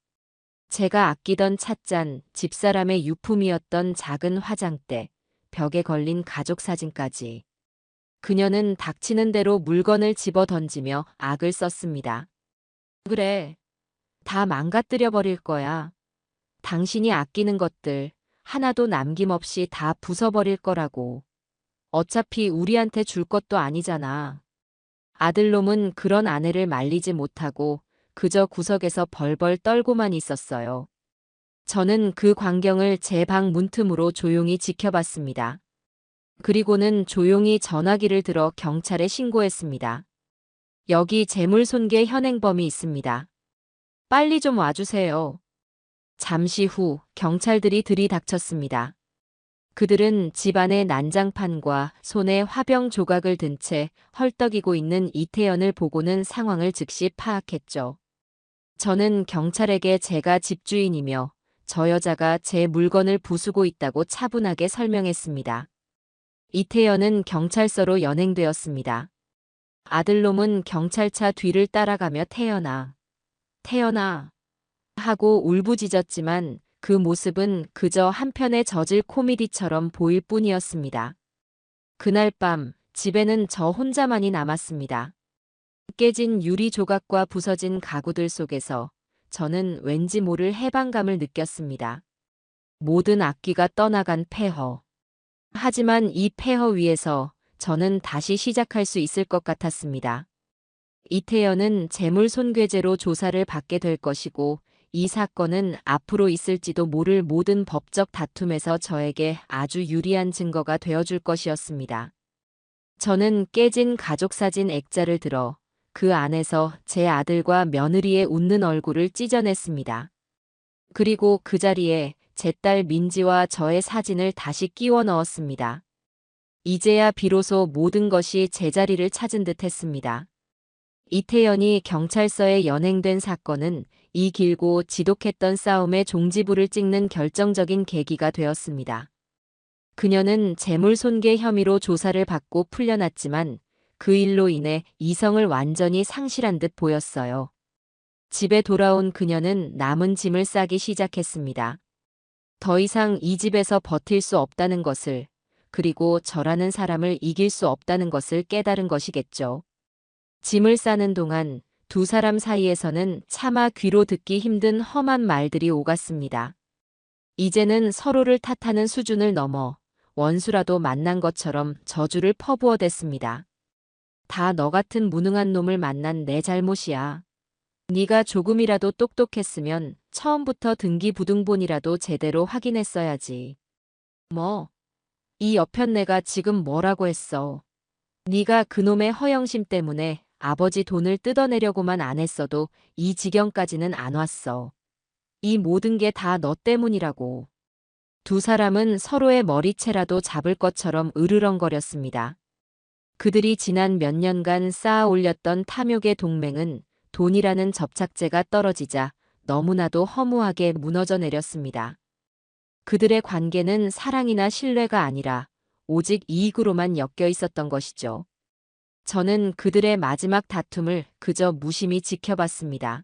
제가 아끼던 찻잔, 집사람의 유품이었던 작은 화장대, 벽에 걸린 가족 사진까지. 그녀는 닥치는 대로 물건을 집어 던지며 악을 썼습니다. 그래, 다 망가뜨려 버릴 거야. 당신이 아끼는 것들 하나도 남김없이 다 부숴버릴 거라고. 어차피 우리한테 줄 것도 아니잖아. 아들놈은 그런 아내를 말리지 못하고 그저 구석에서 벌벌 떨고만 있었어요. 저는 그 광경을 제 방 문틈으로 조용히 지켜봤습니다. 그리고는 조용히 전화기를 들어 경찰에 신고했습니다. 여기 재물손괴 현행범이 있습니다. 빨리 좀 와주세요. 잠시 후 경찰들이 들이닥쳤습니다. 그들은 집안의 난장판과 손에 화병 조각을 든 채 헐떡이고 있는 이태연을 보고는 상황을 즉시 파악했죠. 저는 경찰에게 제가 집주인이며 저 여자가 제 물건을 부수고 있다고 차분하게 설명했습니다. 이태연은 경찰서로 연행되었습니다. 아들놈은 경찰차 뒤를 따라가며 태연아, 태연아 하고 울부짖었지만 그 모습은 그저 한편의 저질 코미디처럼 보일 뿐이었습니다. 그날 밤 집에는 저 혼자만이 남았습니다. 깨진 유리 조각과 부서진 가구들 속에서 저는 왠지 모를 해방감을 느꼈습니다. 모든 악귀가 떠나간 폐허. 하지만 이 폐허 위에서 저는 다시 시작할 수 있을 것 같았습니다. 이태연은 재물손괴죄로 조사를 받게 될 것이고 이 사건은 앞으로 있을지도 모를 모든 법적 다툼에서 저에게 아주 유리한 증거가 되어줄 것이었습니다. 저는 깨진 가족사진 액자를 들어 그 안에서 제 아들과 며느리의 웃는 얼굴을 찢어냈습니다. 그리고 그 자리에 제 딸 민지와 저의 사진을 다시 끼워 넣었습니다. 이제야 비로소 모든 것이 제자리를 찾은 듯 했습니다. 이태연이 경찰서에 연행된 사건은 이 길고 지독했던 싸움의 종지부를 찍는 결정적인 계기가 되었습니다. 그녀는 재물손괴 혐의로 조사를 받고 풀려났지만 그 일로 인해 이성을 완전히 상실한 듯 보였어요. 집에 돌아온 그녀는 남은 짐을 싸기 시작했습니다. 더 이상 이 집에서 버틸 수 없다는 것을, 그리고 저라는 사람을 이길 수 없다는 것을 깨달은 것이겠죠. 짐을 싸는 동안 두 사람 사이에서는 차마 귀로 듣기 힘든 험한 말들이 오갔습니다. 이제는 서로를 탓하는 수준을 넘어 원수라도 만난 것처럼 저주를 퍼부어댔습니다. 다 너 같은 무능한 놈을 만난 내 잘못이야. 네가 조금이라도 똑똑했으면 처음부터 등기부등본이라도 제대로 확인했어야지. 뭐, 이 여편네가 지금 뭐라고 했어. 네가 그놈의 허영심 때문에 아버지 돈을 뜯어내려고만 안 했어도 이 지경까지는 안 왔어. 이 모든 게 다 너 때문이라고. 두 사람은 서로의 머리채라도 잡을 것처럼 으르렁거렸습니다. 그들이 지난 몇 년간 쌓아 올렸던 탐욕의 동맹은 돈이라는 접착제가 떨어지자 너무나도 허무하게 무너져 내렸습니다. 그들의 관계는 사랑이나 신뢰가 아니라 오직 이익으로만 엮여 있었던 것이죠. 저는 그들의 마지막 다툼을 그저 무심히 지켜봤습니다.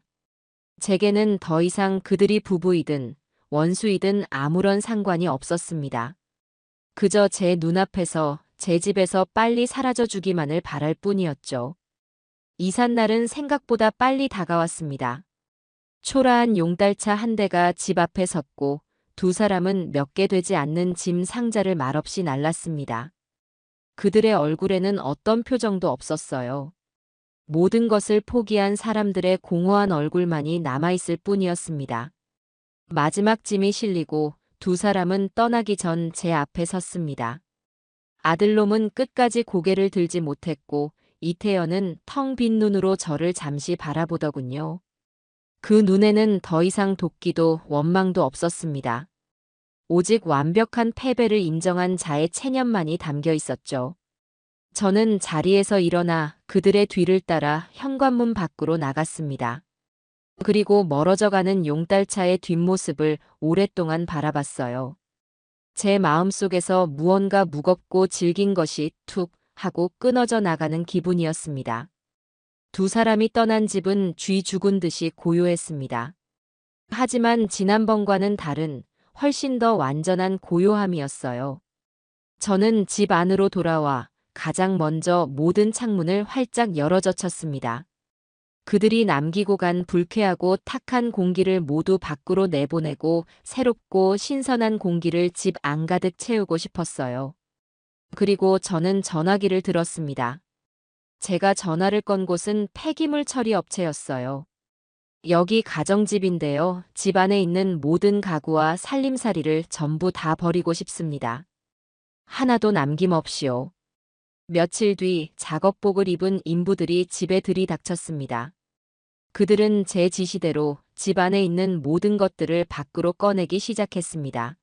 제게는 더 이상 그들이 부부이든 원수이든 아무런 상관이 없었습니다. 그저 제 눈앞에서 제 집에서 빨리 사라져 주기만을 바랄 뿐이었죠. 이삿날은 생각보다 빨리 다가왔습니다. 초라한 용달차 한 대가 집 앞에 섰고 두 사람은 몇 개 되지 않는 짐 상자를 말없이 날랐습니다. 그들의 얼굴에는 어떤 표정도 없었어요. 모든 것을 포기한 사람들의 공허한 얼굴만이 남아있을 뿐이었습니다. 마지막 짐이 실리고 두 사람은 떠나기 전 제 앞에 섰습니다. 아들놈은 끝까지 고개를 들지 못했고 이태연은 텅 빈 눈으로 저를 잠시 바라보더군요. 그 눈에는 더 이상 도끼도 원망도 없었습니다. 오직 완벽한 패배를 인정한 자의 체념만이 담겨 있었죠. 저는 자리에서 일어나 그들의 뒤를 따라 현관문 밖으로 나갔습니다. 그리고 멀어져가는 용달차의 뒷모습을 오랫동안 바라봤어요. 제 마음속에서 무언가 무겁고 질긴 것이 툭 하고 끊어져 나가는 기분이었습니다. 두 사람이 떠난 집은 쥐 죽은 듯이 고요했습니다. 하지만 지난번과는 다른 훨씬 더 완전한 고요함이었어요. 저는 집 안으로 돌아와 가장 먼저 모든 창문을 활짝 열어젖혔습니다. 그들이 남기고 간 불쾌하고 탁한 공기를 모두 밖으로 내보내고 새롭고 신선한 공기를 집 안가득 채우고 싶었어요. 그리고 저는 전화기를 들었습니다. 제가 전화를 건 곳은 폐기물 처리 업체였어요. 여기 가정집인데요. 집 안에 있는 모든 가구와 살림살이를 전부 다 버리고 싶습니다. 하나도 남김없이요. 며칠 뒤 작업복을 입은 인부들이 집에 들이닥쳤습니다. 그들은 제 지시대로 집 안에 있는 모든 것들을 밖으로 꺼내기 시작했습니다.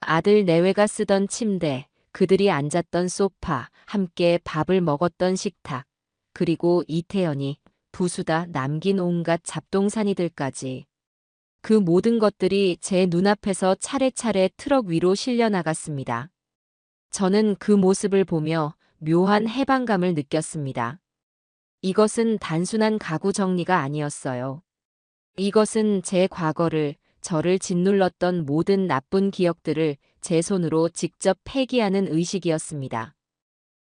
아들 내외가 쓰던 침대, 그들이 앉았던 소파, 함께 밥을 먹었던 식탁, 그리고 이태연이 부수다 남긴 온갖 잡동사니들까지. 그 모든 것들이 제 눈앞에서 차례차례 트럭 위로 실려 나갔습니다. 저는 그 모습을 보며 묘한 해방감을 느꼈습니다. 이것은 단순한 가구 정리가 아니었어요. 이것은 제 과거를, 저를 짓눌렀던 모든 나쁜 기억들을 제 손으로 직접 폐기하는 의식이었습니다.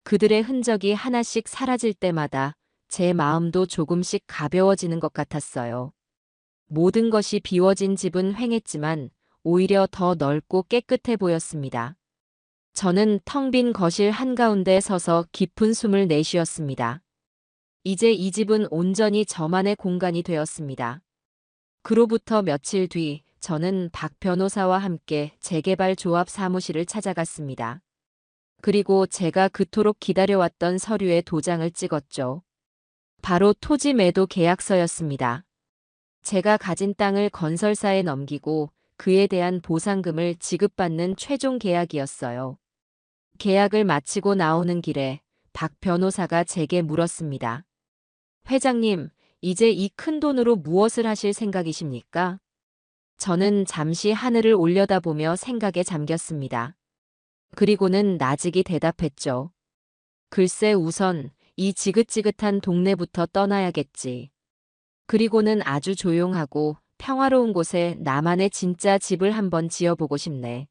그들의 흔적이 하나씩 사라질 때마다 제 마음도 조금씩 가벼워지는 것 같았어요. 모든 것이 비워진 집은 휑했지만 오히려 더 넓고 깨끗해 보였습니다. 저는 텅 빈 거실 한가운데 서서 깊은 숨을 내쉬었습니다. 이제 이 집은 온전히 저만의 공간이 되었습니다. 그로부터 며칠 뒤 저는 박 변호사와 함께 재개발 조합 사무실을 찾아갔습니다. 그리고 제가 그토록 기다려왔던 서류에 도장을 찍었죠. 바로 토지 매도 계약서였습니다. 제가 가진 땅을 건설사에 넘기고 그에 대한 보상금을 지급받는 최종 계약이었어요. 계약을 마치고 나오는 길에 박 변호사가 제게 물었습니다. 회장님, 이제 이 큰 돈으로 무엇을 하실 생각이십니까? 저는 잠시 하늘을 올려다보며 생각에 잠겼습니다. 그리고는 나직이 대답했죠. 글쎄 우선 이 지긋지긋한 동네부터 떠나야겠지. 그리고는 아주 조용하고 평화로운 곳에 나만의 진짜 집을 한번 지어보고 싶네.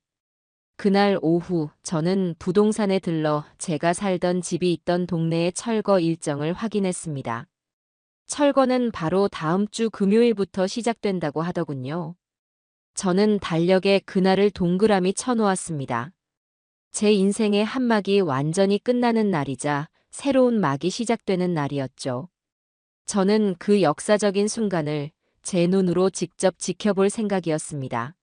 그날 오후 저는 부동산에 들러 제가 살던 집이 있던 동네의 철거 일정을 확인했습니다. 철거는 바로 다음 주 금요일부터 시작된다고 하더군요. 저는 달력에 그날을 동그라미 쳐놓았습니다. 제 인생의 한 막이 완전히 끝나는 날이자 새로운 막이 시작되는 날이었죠. 저는 그 역사적인 순간을 제 눈으로 직접 지켜볼 생각이었습니다.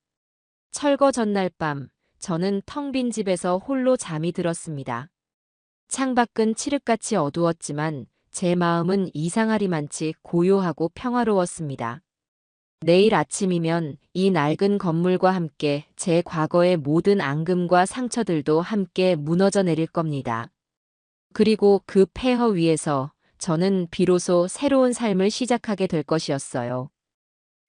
철거 전날 밤, 저는 텅 빈 집에서 홀로 잠이 들었습니다. 창밖은 칠흑같이 어두웠지만 제 마음은 이상하리만치 고요하고 평화로웠습니다. 내일 아침이면 이 낡은 건물과 함께 제 과거의 모든 앙금과 상처들도 함께 무너져 내릴 겁니다. 그리고 그 폐허 위에서 저는 비로소 새로운 삶을 시작하게 될 것이었어요.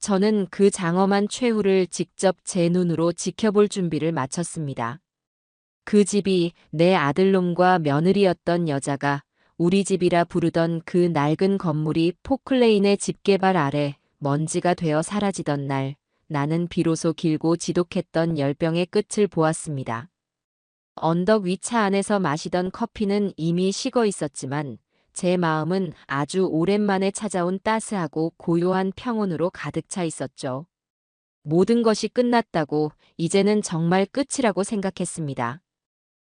저는 그 장엄한 최후를 직접 제 눈으로 지켜볼 준비를 마쳤습니다. 그 집이 내 아들놈과 며느리였던 여자가 우리 집이라 부르던 그 낡은 건물이 포클레인의 집개발 아래 먼지가 되어 사라지던 날, 나는 비로소 길고 지독했던 열병의 끝을 보았습니다. 언덕 위 차 안에서 마시던 커피는 이미 식어 있었지만 제 마음은 아주 오랜만에 찾아온 따스하고 고요한 평온으로 가득 차 있었죠. 모든 것이 끝났다고, 이제는 정말 끝이라고 생각했습니다.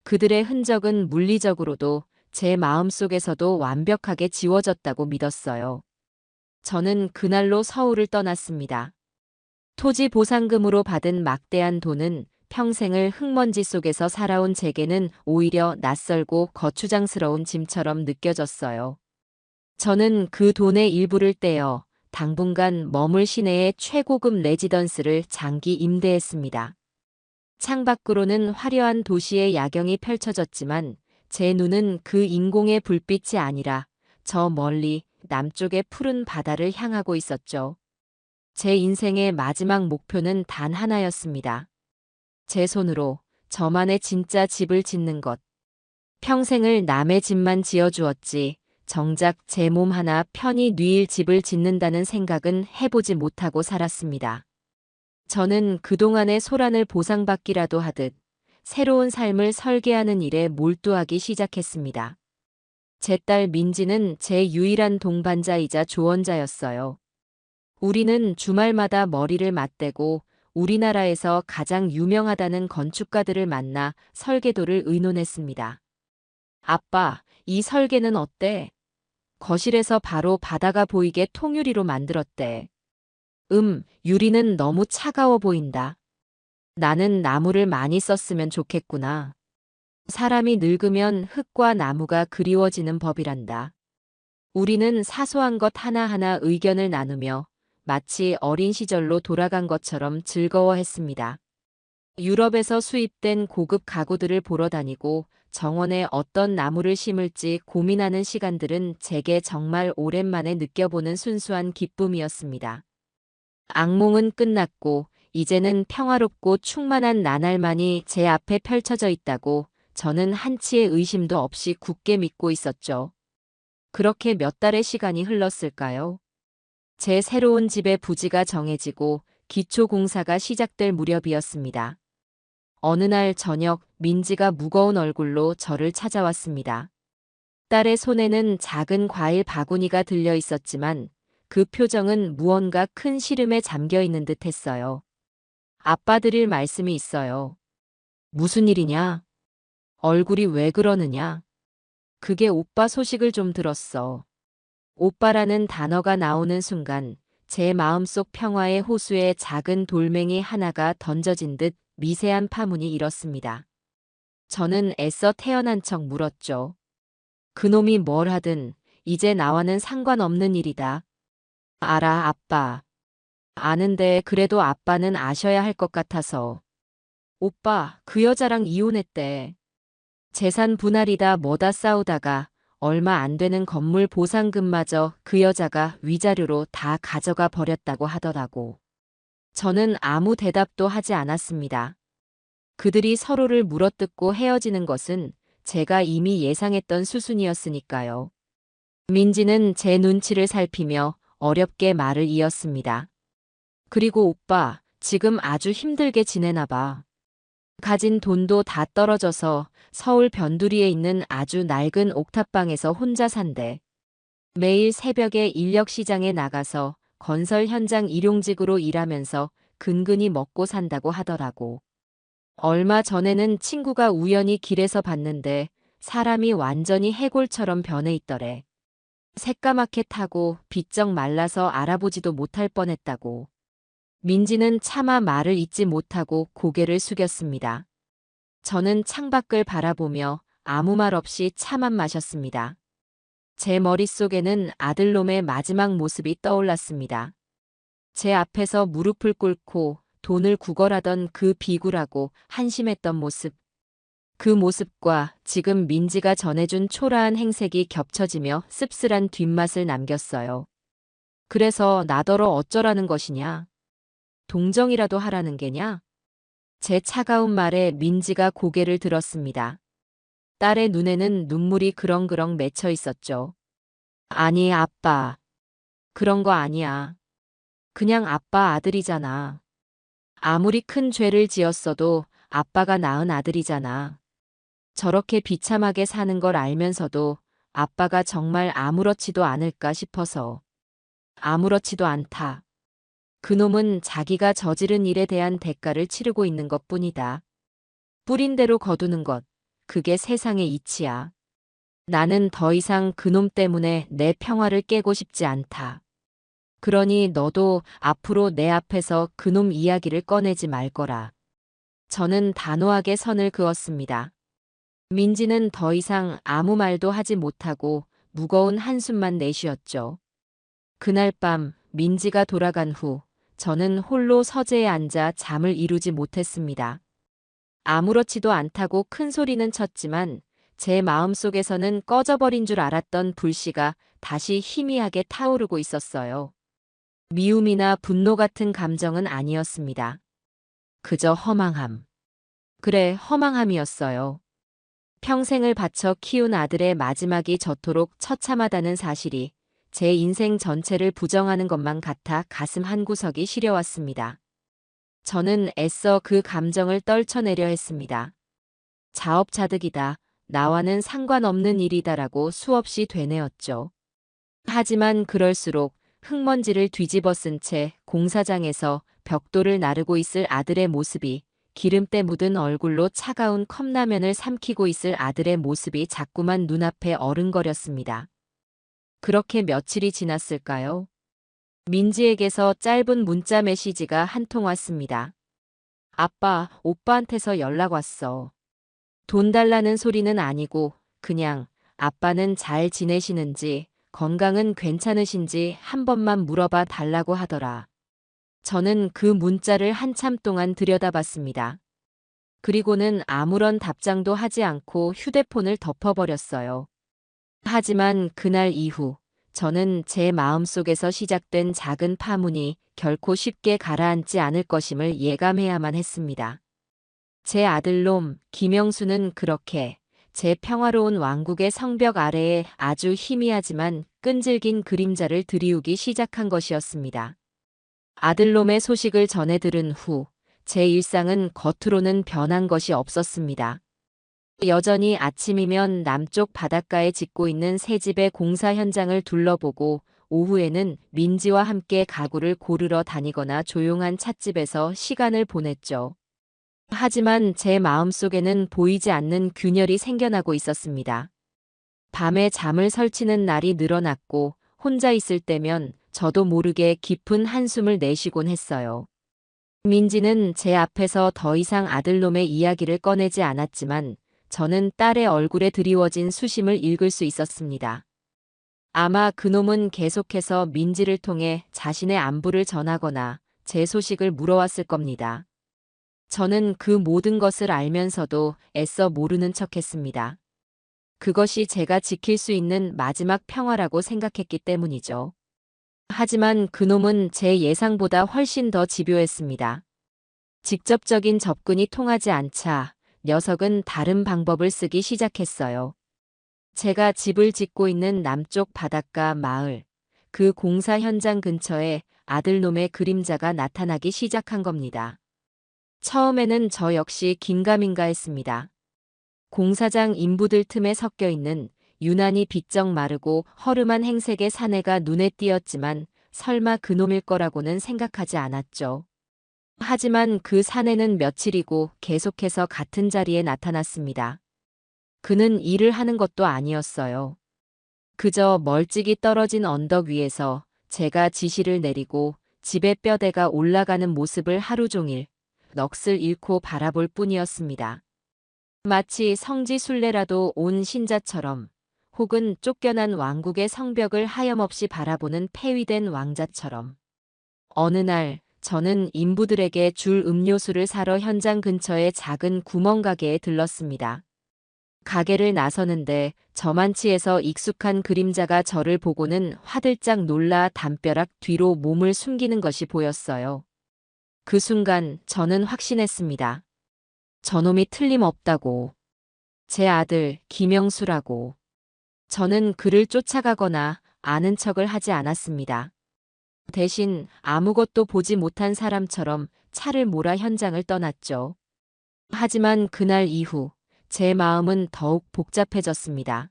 그들의 흔적은 물리적으로도 제 마음속에서도 완벽하게 지워졌다고 믿었어요. 저는 그날로 서울을 떠났습니다. 토지 보상금으로 받은 막대한 돈은 평생을 흙먼지 속에서 살아온 제게는 오히려 낯설고 거추장스러운 짐처럼 느껴졌어요. 저는 그 돈의 일부를 떼어 당분간 머물 시내의 최고급 레지던스를 장기 임대했습니다. 창밖으로는 화려한 도시의 야경이 펼쳐졌지만 제 눈은 그 인공의 불빛이 아니라 저 멀리 남쪽의 푸른 바다를 향하고 있었죠. 제 인생의 마지막 목표는 단 하나였습니다. 제 손으로 저만의 진짜 집을 짓는 것. 평생을 남의 집만 지어주었지 정작 제 몸 하나 편히 누일 집을 짓는다는 생각은 해보지 못하고 살았습니다. 저는 그동안의 소란을 보상받기라도 하듯 새로운 삶을 설계하는 일에 몰두하기 시작했습니다. 제 딸 민지는 제 유일한 동반자이자 조언자였어요. 우리는 주말마다 머리를 맞대고 우리나라에서 가장 유명하다는 건축가들을 만나 설계도를 의논했습니다. 아빠, 이 설계는 어때? 거실에서 바로 바다가 보이게 통유리로 만들었대. 유리는 너무 차가워 보인다. 나는 나무를 많이 썼으면 좋겠구나. 사람이 늙으면 흙과 나무가 그리워지는 법이란다. 우리는 사소한 것 하나하나 의견을 나누며 마치 어린 시절로 돌아간 것처럼 즐거워했습니다. 유럽에서 수입된 고급 가구들을 보러 다니고 정원에 어떤 나무를 심을지 고민하는 시간들은 제게 정말 오랜만에 느껴보는 순수한 기쁨이었습니다. 악몽은 끝났고 이제는 평화롭고 충만한 나날만이 제 앞에 펼쳐져 있다고 저는 한치의 의심도 없이 굳게 믿고 있었죠. 그렇게 몇 달의 시간이 흘렀을까요? 제 새로운 집의 부지가 정해지고 기초 공사가 시작될 무렵이었습니다. 어느 날 저녁 민지가 무거운 얼굴로 저를 찾아왔습니다. 딸의 손에는 작은 과일 바구니가 들려 있었지만 그 표정은 무언가 큰 시름에 잠겨 있는 듯 했어요. 아빠 드릴 말씀이 있어요. 무슨 일이냐? 얼굴이 왜 그러느냐? 그게 오빠 소식을 좀 들었어. 오빠라는 단어가 나오는 순간 제 마음속 평화의 호수에 작은 돌멩이 하나가 던져진 듯 미세한 파문이 일었습니다. 저는 애써 태어난 척 물었죠. 그놈이 뭘 하든 이제 나와는 상관없는 일이다. 알아, 아빠. 아는데 그래도 아빠는 아셔야 할 것 같아서. 오빠, 그 여자랑 이혼했대. 재산 분할이다 뭐다 싸우다가 얼마 안 되는 건물 보상금마저 그 여자가 위자료로 다 가져가 버렸다고 하더라고. 저는 아무 대답도 하지 않았습니다. 그들이 서로를 물어뜯고 헤어지는 것은 제가 이미 예상했던 수순이었으니까요. 민지는 제 눈치를 살피며 어렵게 말을 이었습니다. 그리고 오빠, 지금 아주 힘들게 지내나 봐. 가진 돈도 다 떨어져서 서울 변두리에 있는 아주 낡은 옥탑방에서 혼자 산대. 매일 새벽에 인력시장에 나가서 건설 현장 일용직으로 일하면서 근근히 먹고 산다고 하더라고. 얼마 전에는 친구가 우연히 길에서 봤는데 사람이 완전히 해골처럼 변해 있더래. 새까맣게 타고 비쩍 말라서 알아보지도 못할 뻔했다고. 민지는 차마 말을 잇지 못하고 고개를 숙였습니다. 저는 창밖을 바라보며 아무 말 없이 차만 마셨습니다. 제 머릿속에는 아들놈의 마지막 모습이 떠올랐습니다. 제 앞에서 무릎을 꿇고 돈을 구걸하던 그 비굴하고 한심했던 모습. 그 모습과 지금 민지가 전해준 초라한 행색이 겹쳐지며 씁쓸한 뒷맛을 남겼어요. 그래서 나더러 어쩌라는 것이냐? 동정이라도 하라는 게냐? 제 차가운 말에 민지가 고개를 들었습니다. 딸의 눈에는 눈물이 그렁그렁 맺혀 있었죠. 아니, 아빠. 그런 거 아니야. 그냥 아빠 아들이잖아. 아무리 큰 죄를 지었어도 아빠가 낳은 아들이잖아. 저렇게 비참하게 사는 걸 알면서도 아빠가 정말 아무렇지도 않을까 싶어서. 아무렇지도 않다. 그놈은 자기가 저지른 일에 대한 대가를 치르고 있는 것뿐이다. 뿌린 대로 거두는 것, 그게 세상의 이치야. 나는 더 이상 그놈 때문에 내 평화를 깨고 싶지 않다. 그러니 너도 앞으로 내 앞에서 그놈 이야기를 꺼내지 말 거라. 저는 단호하게 선을 그었습니다. 민지는 더 이상 아무 말도 하지 못하고 무거운 한숨만 내쉬었죠. 그날 밤 민지가 돌아간 후 저는 홀로 서재에 앉아 잠을 이루지 못했습니다. 아무렇지도 않다고 큰 소리는 쳤지만 제 마음속에서는 꺼져버린 줄 알았던 불씨가 다시 희미하게 타오르고 있었어요. 미움이나 분노 같은 감정은 아니었습니다. 그저 허망함. 그래, 허망함이었어요. 평생을 바쳐 키운 아들의 마지막이 저토록 처참하다는 사실이 제 인생 전체를 부정하는 것만 같아 가슴 한구석이 시려왔습니다. 저는 애써 그 감정을 떨쳐내려 했습니다. 자업자득이다. 나와는 상관없는 일이다라고 수없이 되뇌었죠. 하지만 그럴수록 흙먼지를 뒤집어 쓴 채 공사장에서 벽돌을 나르고 있을 아들의 모습이, 기름때 묻은 얼굴로 차가운 컵라면을 삼키고 있을 아들의 모습이 자꾸만 눈앞에 어른거렸습니다. 그렇게 며칠이 지났을까요? 민지에게서 짧은 문자 메시지가 한 통 왔습니다. 아빠, 오빠한테서 연락 왔어. 돈 달라는 소리는 아니고 그냥 아빠는 잘 지내시는지, 건강은 괜찮으신지 한 번만 물어봐 달라고 하더라. 저는 그 문자를 한참 동안 들여다봤습니다. 그리고는 아무런 답장도 하지 않고 휴대폰을 덮어버렸어요. 하지만 그날 이후 저는 제 마음속에서 시작된 작은 파문이 결코 쉽게 가라앉지 않을 것임을 예감해야만 했습니다. 제 아들놈 김영수는 그렇게 제 평화로운 왕국의 성벽 아래에 아주 희미하지만 끈질긴 그림자를 들이우기 시작한 것이었습니다. 아들놈의 소식을 전해 들은 후 제 일상은 겉으로는 변한 것이 없었습니다. 여전히 아침이면 남쪽 바닷가에 짓고 있는 새 집의 공사 현장을 둘러보고 오후에는 민지와 함께 가구를 고르러 다니거나 조용한 찻집에서 시간을 보냈죠. 하지만 제 마음속에는 보이지 않는 균열이 생겨나고 있었습니다. 밤에 잠을 설치는 날이 늘어났고 혼자 있을 때면 저도 모르게 깊은 한숨을 내쉬곤 했어요. 민지는 제 앞에서 더 이상 아들놈의 이야기를 꺼내지 않았지만 저는 딸의 얼굴에 드리워진 수심을 읽을 수 있었습니다. 아마 그놈은 계속해서 민지를 통해 자신의 안부를 전하거나 제 소식을 물어왔을 겁니다. 저는 그 모든 것을 알면서도 애써 모르는 척했습니다. 그것이 제가 지킬 수 있는 마지막 평화라고 생각했기 때문이죠. 하지만 그놈은 제 예상보다 훨씬 더 집요했습니다. 직접적인 접근이 통하지 않자 녀석은 다른 방법을 쓰기 시작했어요. 제가 집을 짓고 있는 남쪽 바닷가 마을, 그 공사 현장 근처에 아들놈의 그림자가 나타나기 시작한 겁니다. 처음에는 저 역시 긴가민가 했습니다. 공사장 인부들 틈에 섞여 있는 유난히 비쩍 마르고 허름한 행색의 사내가 눈에 띄었지만 설마 그놈일 거라고는 생각하지 않았죠. 하지만 그 사내는 며칠이고 계속해서 같은 자리에 나타났습니다. 그는 일을 하는 것도 아니었어요. 그저 멀찍이 떨어진 언덕 위에서 제가 지시를 내리고 집의 뼈대가 올라가는 모습을 하루 종일 넋을 잃고 바라볼 뿐이었습니다. 마치 성지순례라도 온 신자처럼 혹은 쫓겨난 왕국의 성벽을 하염없이 바라보는 폐위된 왕자처럼. 어느 날 저는 인부들에게 줄 음료수를 사러 현장 근처의 작은 구멍가게에 들렀습니다. 가게를 나서는데 저만치에서 익숙한 그림자가 저를 보고는 화들짝 놀라 담벼락 뒤로 몸을 숨기는 것이 보였어요. 그 순간 저는 확신했습니다. 저놈이 틀림없다고. 제 아들 김영수라고. 저는 그를 쫓아가거나 아는 척을 하지 않았습니다. 대신 아무것도 보지 못한 사람처럼 차를 몰아 현장을 떠났죠. 하지만 그날 이후 제 마음은 더욱 복잡해졌습니다.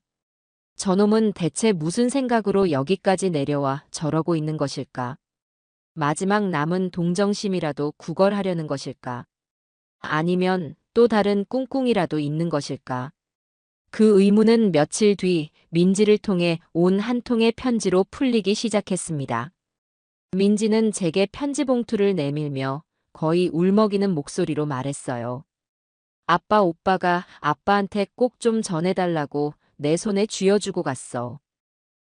저놈은 대체 무슨 생각으로 여기까지 내려와 저러고 있는 것일까? 마지막 남은 동정심이라도 구걸하려는 것일까? 아니면 또 다른 꿍꿍이라도 있는 것일까? 그 의문은 며칠 뒤 민지를 통해 온 한 통의 편지로 풀리기 시작했습니다. 민지는 제게 편지 봉투를 내밀며 거의 울먹이는 목소리로 말했어요. 아빠 오빠가 아빠한테 꼭 좀 전해달라고 내 손에 쥐어주고 갔어.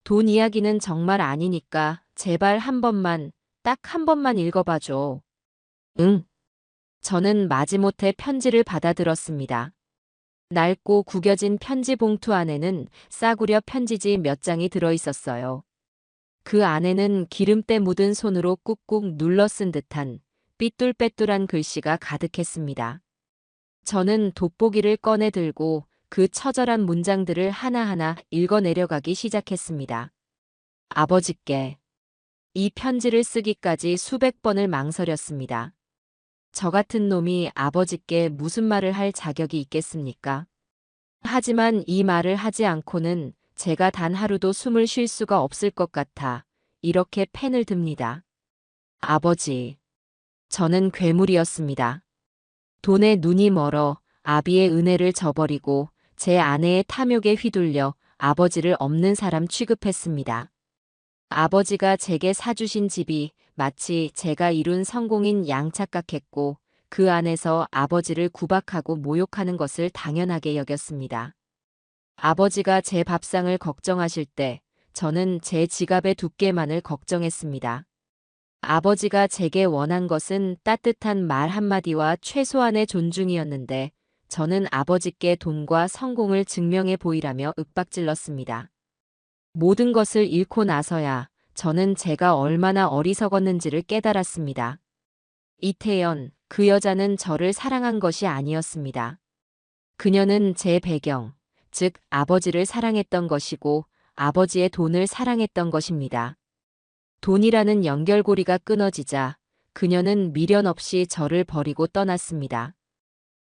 돈 이야기는 정말 아니니까 제발 한 번만, 딱 한 번만 읽어봐줘. 응. 저는 마지못해 편지를 받아들었습니다. 낡고 구겨진 편지 봉투 안에는 싸구려 편지지 몇 장이 들어있었어요. 그 안에는 기름때 묻은 손으로 꾹꾹 눌러 쓴 듯한 삐뚤빼뚤한 글씨가 가득했습니다. 저는 돋보기를 꺼내 들고 그 처절한 문장들을 하나하나 읽어 내려가기 시작했습니다. 아버지께. 이 편지를 쓰기까지 수백 번을 망설였습니다. 저 같은 놈이 아버지께 무슨 말을 할 자격이 있겠습니까? 하지만 이 말을 하지 않고는 제가 단 하루도 숨을 쉴 수가 없을 것 같아 이렇게 펜을 듭니다. 아버지. 저는 괴물이었습니다. 돈에 눈이 멀어 아비의 은혜를 저버리고 제 아내의 탐욕에 휘둘려 아버지를 없는 사람 취급했습니다. 아버지가 제게 사주신 집이 마치 제가 이룬 성공인 양 착각했고 그 안에서 아버지를 구박하고 모욕하는 것을 당연하게 여겼습니다. 아버지가 제 밥상을 걱정하실 때 저는 제 지갑의 두께만을 걱정했습니다. 아버지가 제게 원한 것은 따뜻한 말 한마디와 최소한의 존중이었는데 저는 아버지께 돈과 성공을 증명해 보이라며 윽박질렀습니다. 모든 것을 잃고 나서야 저는 제가 얼마나 어리석었는지를 깨달았습니다. 이태연, 그 여자는 저를 사랑한 것이 아니었습니다. 그녀는 제 배경, 즉 아버지를 사랑했던 것이고 아버지의 돈을 사랑했던 것입니다. 돈이라는 연결고리가 끊어지자 그녀는 미련 없이 저를 버리고 떠났습니다.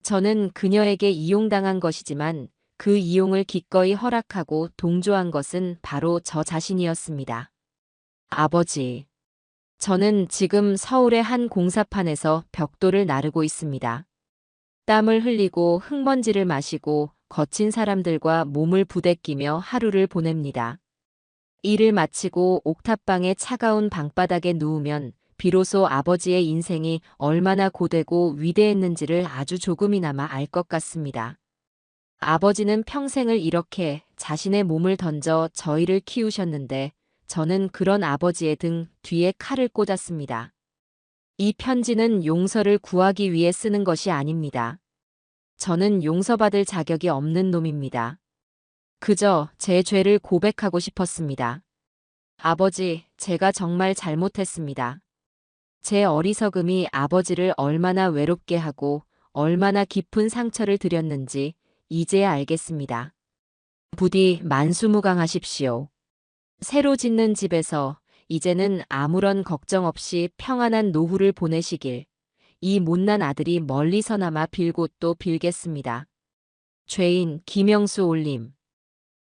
저는 그녀에게 이용당한 것이지만 그 이용을 기꺼이 허락하고 동조한 것은 바로 저 자신이었습니다. 아버지. 저는 지금 서울의 한 공사판에서 벽돌을 나르고 있습니다. 땀을 흘리고 흙먼지를 마시고 거친 사람들과 몸을 부대끼며 하루를 보냅니다. 일을 마치고 옥탑방의 차가운 방바닥에 누우면 비로소 아버지의 인생이 얼마나 고되고 위대했는지를 아주 조금이나마 알 것 같습니다. 아버지는 평생을 이렇게 자신의 몸을 던져 저희를 키우셨는데 저는 그런 아버지의 등 뒤에 칼을 꽂았습니다. 이 편지는 용서를 구하기 위해 쓰는 것이 아닙니다. 저는 용서받을 자격이 없는 놈입니다. 그저 제 죄를 고백하고 싶었습니다. 아버지, 제가 정말 잘못했습니다. 제 어리석음이 아버지를 얼마나 외롭게 하고 얼마나 깊은 상처를 드렸는지 이제야 알겠습니다. 부디 만수무강하십시오. 새로 짓는 집에서 이제는 아무런 걱정 없이 평안한 노후를 보내시길 이 못난 아들이 멀리서나마 빌고 또 빌겠습니다. 죄인 김영수 올림.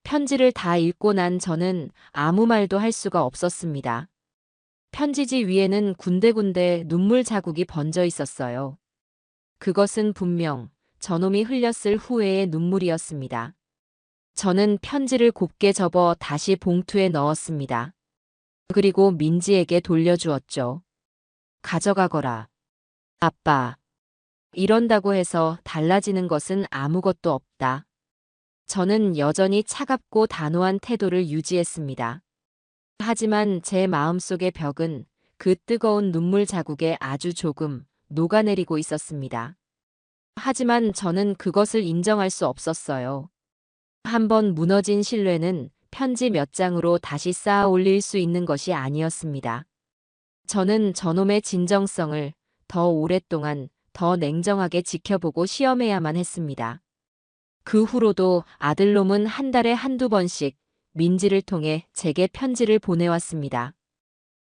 편지를 다 읽고 난 저는 아무 말도 할 수가 없었습니다. 편지지 위에는 군데군데 눈물 자국이 번져 있었어요. 그것은 분명 저놈이 흘렸을 후회의 눈물이었습니다. 저는 편지를 곱게 접어 다시 봉투에 넣었습니다. 그리고 민지에게 돌려주었죠. 가져가거라. 아빠. 이런다고 해서 달라지는 것은 아무것도 없다. 저는 여전히 차갑고 단호한 태도를 유지했습니다. 하지만 제 마음속의 벽은 그 뜨거운 눈물 자국에 아주 조금 녹아내리고 있었습니다. 하지만 저는 그것을 인정할 수 없었어요. 한번 무너진 신뢰는 편지 몇 장으로 다시 쌓아 올릴 수 있는 것이 아니었습니다. 저는 저놈의 진정성을 더 오랫동안 더 냉정하게 지켜보고 시험해야만 했습니다. 그 후로도 아들놈은 한 달에 한두 번씩 민지를 통해 제게 편지를 보내왔습니다.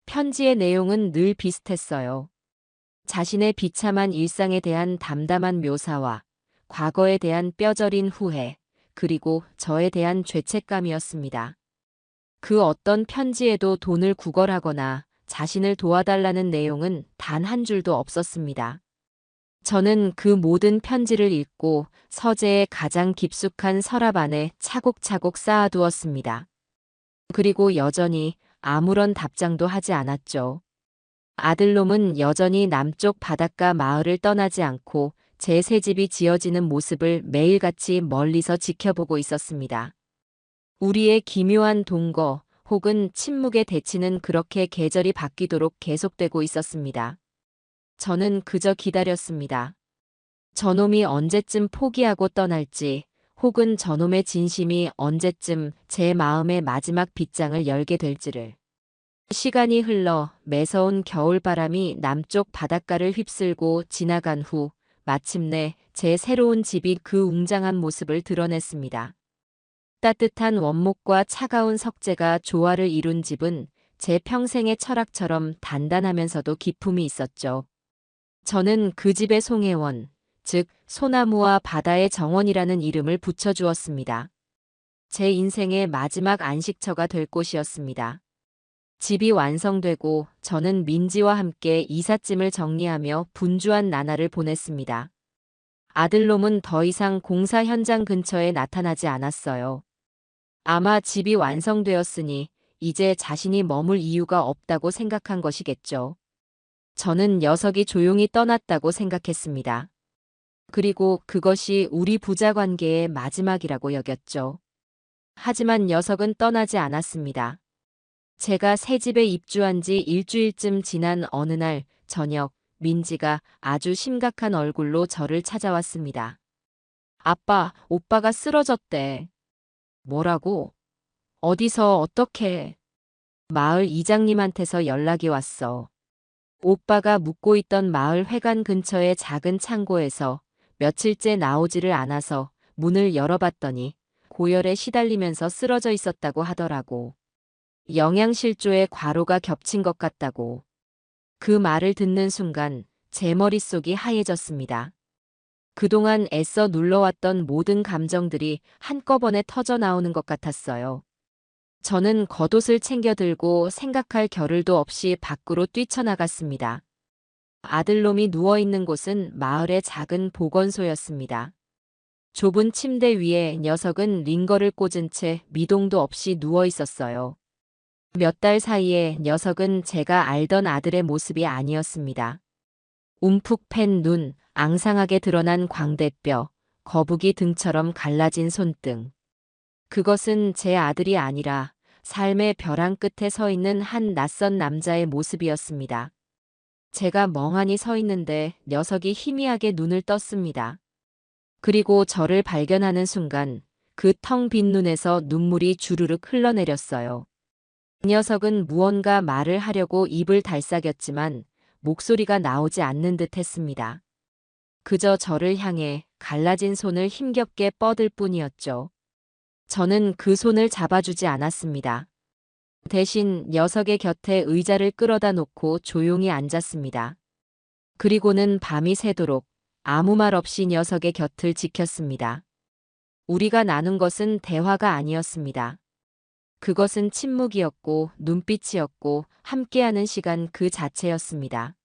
편지의 내용은 늘 비슷했어요. 자신의 비참한 일상에 대한 담담한 묘사와 과거에 대한 뼈저린 후회, 그리고 저에 대한 죄책감이었습니다. 그 어떤 편지에도 돈을 구걸하거나 자신을 도와달라는 내용은 단 한 줄도 없었습니다. 저는 그 모든 편지를 읽고 서재의 가장 깊숙한 서랍 안에 차곡차곡 쌓아두었습니다. 그리고 여전히 아무런 답장도 하지 않았죠. 아들놈은 여전히 남쪽 바닷가 마을을 떠나지 않고 제 새집이 지어지는 모습을 매일같이 멀리서 지켜보고 있었습니다. 우리의 기묘한 동거 혹은 침묵의 대치는 그렇게 계절이 바뀌도록 계속되고 있었습니다. 저는 그저 기다렸습니다. 저놈이 언제쯤 포기하고 떠날지, 혹은 저놈의 진심이 언제쯤 제 마음의 마지막 빗장을 열게 될지를. 시간이 흘러 매서운 겨울바람이 남쪽 바닷가를 휩쓸고 지나간 후 마침내 제 새로운 집이 그 웅장한 모습을 드러냈습니다. 따뜻한 원목과 차가운 석재가 조화를 이룬 집은 제 평생의 철학처럼 단단하면서도 기품이 있었죠. 저는 그 집의 송혜원, 즉 소나무와 바다의 정원이라는 이름을 붙여주었습니다. 제 인생의 마지막 안식처가 될 곳이었습니다. 집이 완성되고 저는 민지와 함께 이삿짐을 정리하며 분주한 나날을 보냈습니다. 아들놈은 더 이상 공사 현장 근처에 나타나지 않았어요. 아마 집이 완성되었으니 이제 자신이 머물 이유가 없다고 생각한 것이겠죠. 저는 녀석이 조용히 떠났다고 생각했습니다. 그리고 그것이 우리 부자 관계의 마지막이라고 여겼죠. 하지만 녀석은 떠나지 않았습니다. 제가 새 집에 입주한 지 일주일쯤 지난 어느 날 저녁, 민지가 아주 심각한 얼굴로 저를 찾아왔습니다. 아빠, 오빠가 쓰러졌대. 뭐라고? 어디서 어떻게? 마을 이장님한테서 연락이 왔어. 오빠가 묵고 있던 마을 회관 근처의 작은 창고에서 며칠째 나오지를 않아서 문을 열어봤더니 고열에 시달리면서 쓰러져 있었다고 하더라고. 영양실조에 과로가 겹친 것 같다고. 그 말을 듣는 순간 제 머릿속이 하얘졌습니다. 그동안 애써 눌러왔던 모든 감정들이 한꺼번에 터져 나오는 것 같았어요. 저는 겉옷을 챙겨 들고 생각할 겨를도 없이 밖으로 뛰쳐나갔습니다. 아들놈이 누워있는 곳은 마을의 작은 보건소였습니다. 좁은 침대 위에 녀석은 링거를 꽂은 채 미동도 없이 누워 있었어요. 몇 달 사이에 녀석은 제가 알던 아들의 모습이 아니었습니다. 움푹 팬 눈, 앙상하게 드러난 광대뼈, 거북이 등처럼 갈라진 손등. 그것은 제 아들이 아니라 삶의 벼랑 끝에 서 있는 한 낯선 남자의 모습이었습니다. 제가 멍하니 서 있는데 녀석이 희미하게 눈을 떴습니다. 그리고 저를 발견하는 순간 그 텅 빈 눈에서 눈물이 주르륵 흘러내렸어요. 그 녀석은 무언가 말을 하려고 입을 달싹였지만 목소리가 나오지 않는 듯 했습니다. 그저 저를 향해 갈라진 손을 힘겹게 뻗을 뿐이었죠. 저는 그 손을 잡아주지 않았습니다. 대신 녀석의 곁에 의자를 끌어다 놓고 조용히 앉았습니다. 그리고는 밤이 새도록 아무 말 없이 녀석의 곁을 지켰습니다. 우리가 나눈 것은 대화가 아니었습니다. 그것은 침묵이었고 눈빛이었고 함께하는 시간 그 자체였습니다.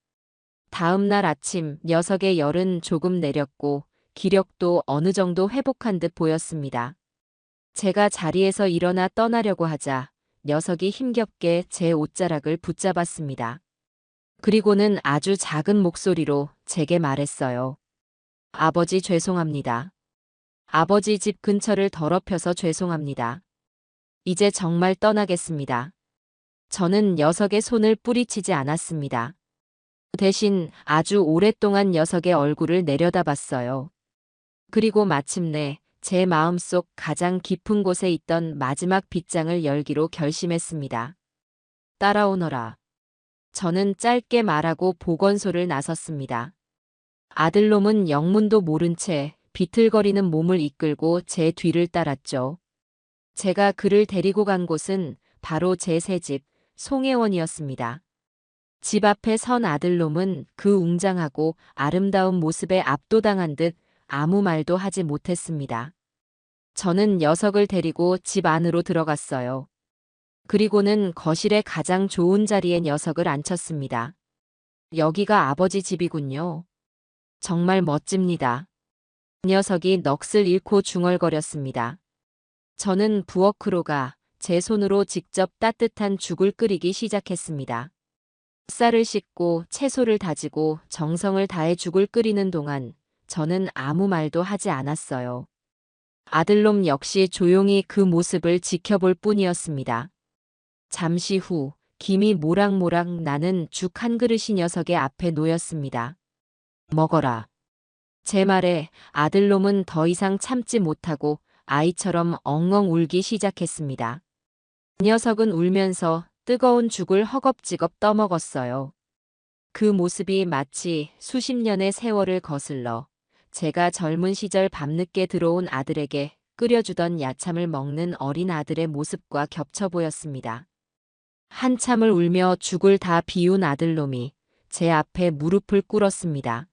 다음 날 아침 녀석의 열은 조금 내렸고 기력도 어느 정도 회복한 듯 보였습니다. 제가 자리에서 일어나 떠나려고 하자 녀석이 힘겹게 제 옷자락을 붙잡았습니다. 그리고는 아주 작은 목소리로 제게 말했어요. 아버지 죄송합니다. 아버지 집 근처를 더럽혀서 죄송합니다. 이제 정말 떠나겠습니다. 저는 녀석의 손을 뿌리치지 않았습니다. 대신 아주 오랫동안 녀석의 얼굴을 내려다봤어요. 그리고 마침내 제 마음속 가장 깊은 곳에 있던 마지막 빗장을 열기로 결심했습니다. 따라오너라. 저는 짧게 말하고 보건소를 나섰습니다. 아들놈은 영문도 모른 채 비틀거리는 몸을 이끌고 제 뒤를 따랐죠. 제가 그를 데리고 간 곳은 바로 제 새집 송혜원이었습니다. 집 앞에 선 아들놈은 그 웅장하고 아름다운 모습에 압도당한 듯 아무 말도 하지 못했습니다. 저는 녀석을 데리고 집 안으로 들어갔어요. 그리고는 거실의 가장 좋은 자리에 녀석을 앉혔습니다. 여기가 아버지 집이군요. 정말 멋집니다. 녀석이 넋을 잃고 중얼거렸습니다. 저는 부엌으로 가 제 손으로 직접 따뜻한 죽을 끓이기 시작했습니다. 쌀을 씻고 채소를 다지고 정성을 다해 죽을 끓이는 동안 저는 아무 말도 하지 않았어요. 아들놈 역시 조용히 그 모습을 지켜볼 뿐이었습니다. 잠시 후 김이 모락모락 나는 죽 한 그릇이 녀석의 앞에 놓였습니다. 먹어라. 제 말에 아들놈은 더 이상 참지 못하고 아이처럼 엉엉 울기 시작했습니다. 녀석은 울면서 뜨거운 죽을 허겁지겁 떠먹었어요. 그 모습이 마치 수십 년의 세월을 거슬러 제가 젊은 시절 밤늦게 들어온 아들에게 끓여주던 야참을 먹는 어린 아들의 모습과 겹쳐 보였습니다. 한참을 울며 죽을 다 비운 아들놈이 제 앞에 무릎을 꿇었습니다.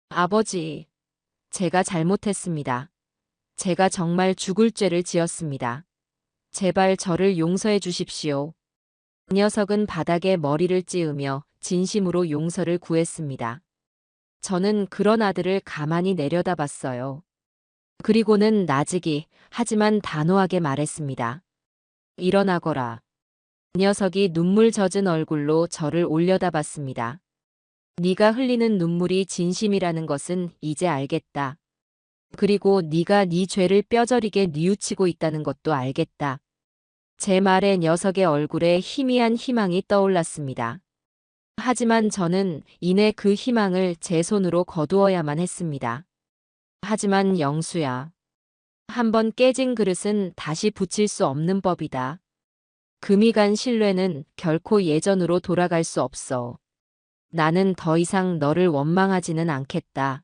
아버지, 제가 잘못했습니다. 제가 정말 죽을 죄를 지었습니다. 제발 저를 용서해 주십시오. 녀석은 바닥에 머리를 찌으며 진심으로 용서를 구했습니다. 저는 그런 아들을 가만히 내려다봤어요. 그리고는 나직이 하지만 단호하게 말했습니다. 일어나거라. 녀석이 눈물 젖은 얼굴로 저를 올려다봤습니다. 네가 흘리는 눈물이 진심이라는 것은 이제 알겠다. 그리고 네가 네 죄를 뼈저리게 뉘우치고 있다는 것도 알겠다. 제 말에 녀석의 얼굴에 희미한 희망이 떠올랐습니다. 하지만 저는 이내 그 희망을 제 손으로 거두어야만 했습니다. 하지만 영수야. 한번 깨진 그릇은 다시 붙일 수 없는 법이다. 금이 간 신뢰는 결코 예전으로 돌아갈 수 없어. 나는 더 이상 너를 원망하지는 않겠다.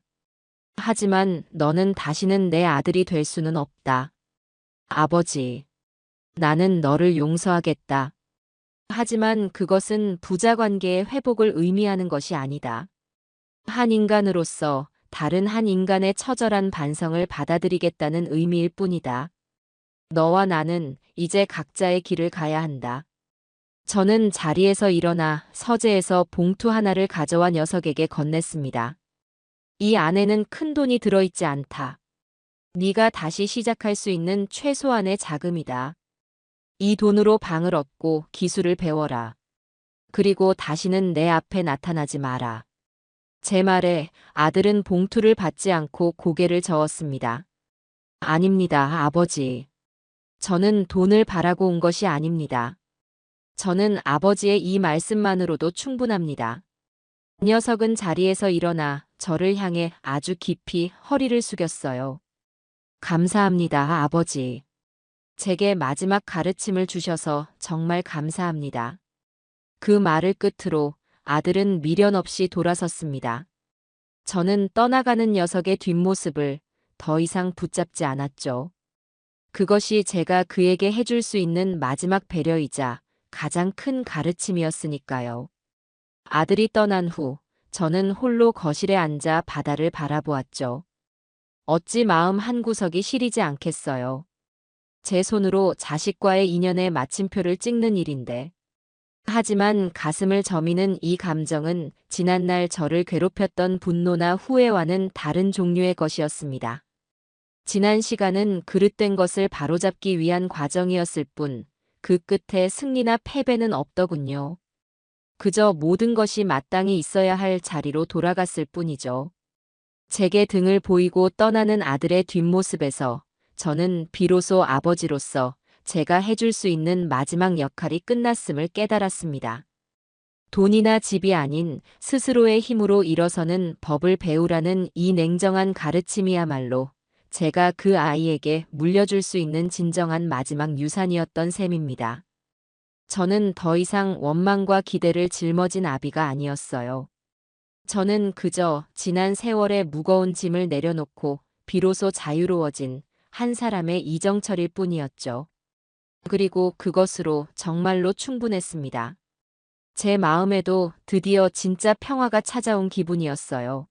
하지만 너는 다시는 내 아들이 될 수는 없다. 아버지, 나는 너를 용서하겠다. 하지만 그것은 부자관계의 회복을 의미하는 것이 아니다. 한 인간으로서 다른 한 인간의 처절한 반성을 받아들이겠다는 의미일 뿐이다. 너와 나는 이제 각자의 길을 가야 한다. 저는 자리에서 일어나 서재에서 봉투 하나를 가져와 녀석에게 건넸습니다. 이 안에는 큰 돈이 들어있지 않다. 네가 다시 시작할 수 있는 최소한의 자금이다. 이 돈으로 방을 얻고 기술을 배워라. 그리고 다시는 내 앞에 나타나지 마라. 제 말에 아들은 봉투를 받지 않고 고개를 저었습니다. 아닙니다, 아버지. 저는 돈을 바라고 온 것이 아닙니다. 저는 아버지의 이 말씀만으로도 충분합니다. 녀석은 자리에서 일어나 저를 향해 아주 깊이 허리를 숙였어요. 감사합니다, 아버지. 제게 마지막 가르침을 주셔서 정말 감사합니다. 그 말을 끝으로 아들은 미련 없이 돌아섰습니다. 저는 떠나가는 녀석의 뒷모습을 더 이상 붙잡지 않았죠. 그것이 제가 그에게 해줄 수 있는 마지막 배려이자 가장 큰 가르침이었으니까요. 아들이 떠난 후 저는 홀로 거실에 앉아 바다를 바라보았죠. 어찌 마음 한구석이 시리지 않겠어요. 제 손으로 자식과의 인연의 마침표를 찍는 일인데. 하지만 가슴을 저미는 이 감정은 지난날 저를 괴롭혔던 분노나 후회와는 다른 종류의 것이었습니다. 지난 시간은 그릇된 것을 바로잡기 위한 과정이었을 뿐, 그 끝에 승리나 패배는 없더군요. 그저 모든 것이 마땅히 있어야 할 자리로 돌아갔을 뿐이죠. 제게 등을 보이고 떠나는 아들의 뒷모습에서 저는 비로소 아버지로서 제가 해줄 수 있는 마지막 역할이 끝났음을 깨달았습니다. 돈이나 집이 아닌 스스로의 힘으로 일어서는 법을 배우라는 이 냉정한 가르침이야말로 제가 그 아이에게 물려줄 수 있는 진정한 마지막 유산이었던 셈입니다. 저는 더 이상 원망과 기대를 짊어진 아비가 아니었어요. 저는 그저 지난 세월의 무거운 짐을 내려놓고 비로소 자유로워진 한 사람의 이정철일 뿐이었죠. 그리고 그것으로 정말로 충분했습니다. 제 마음에도 드디어 진짜 평화가 찾아온 기분이었어요.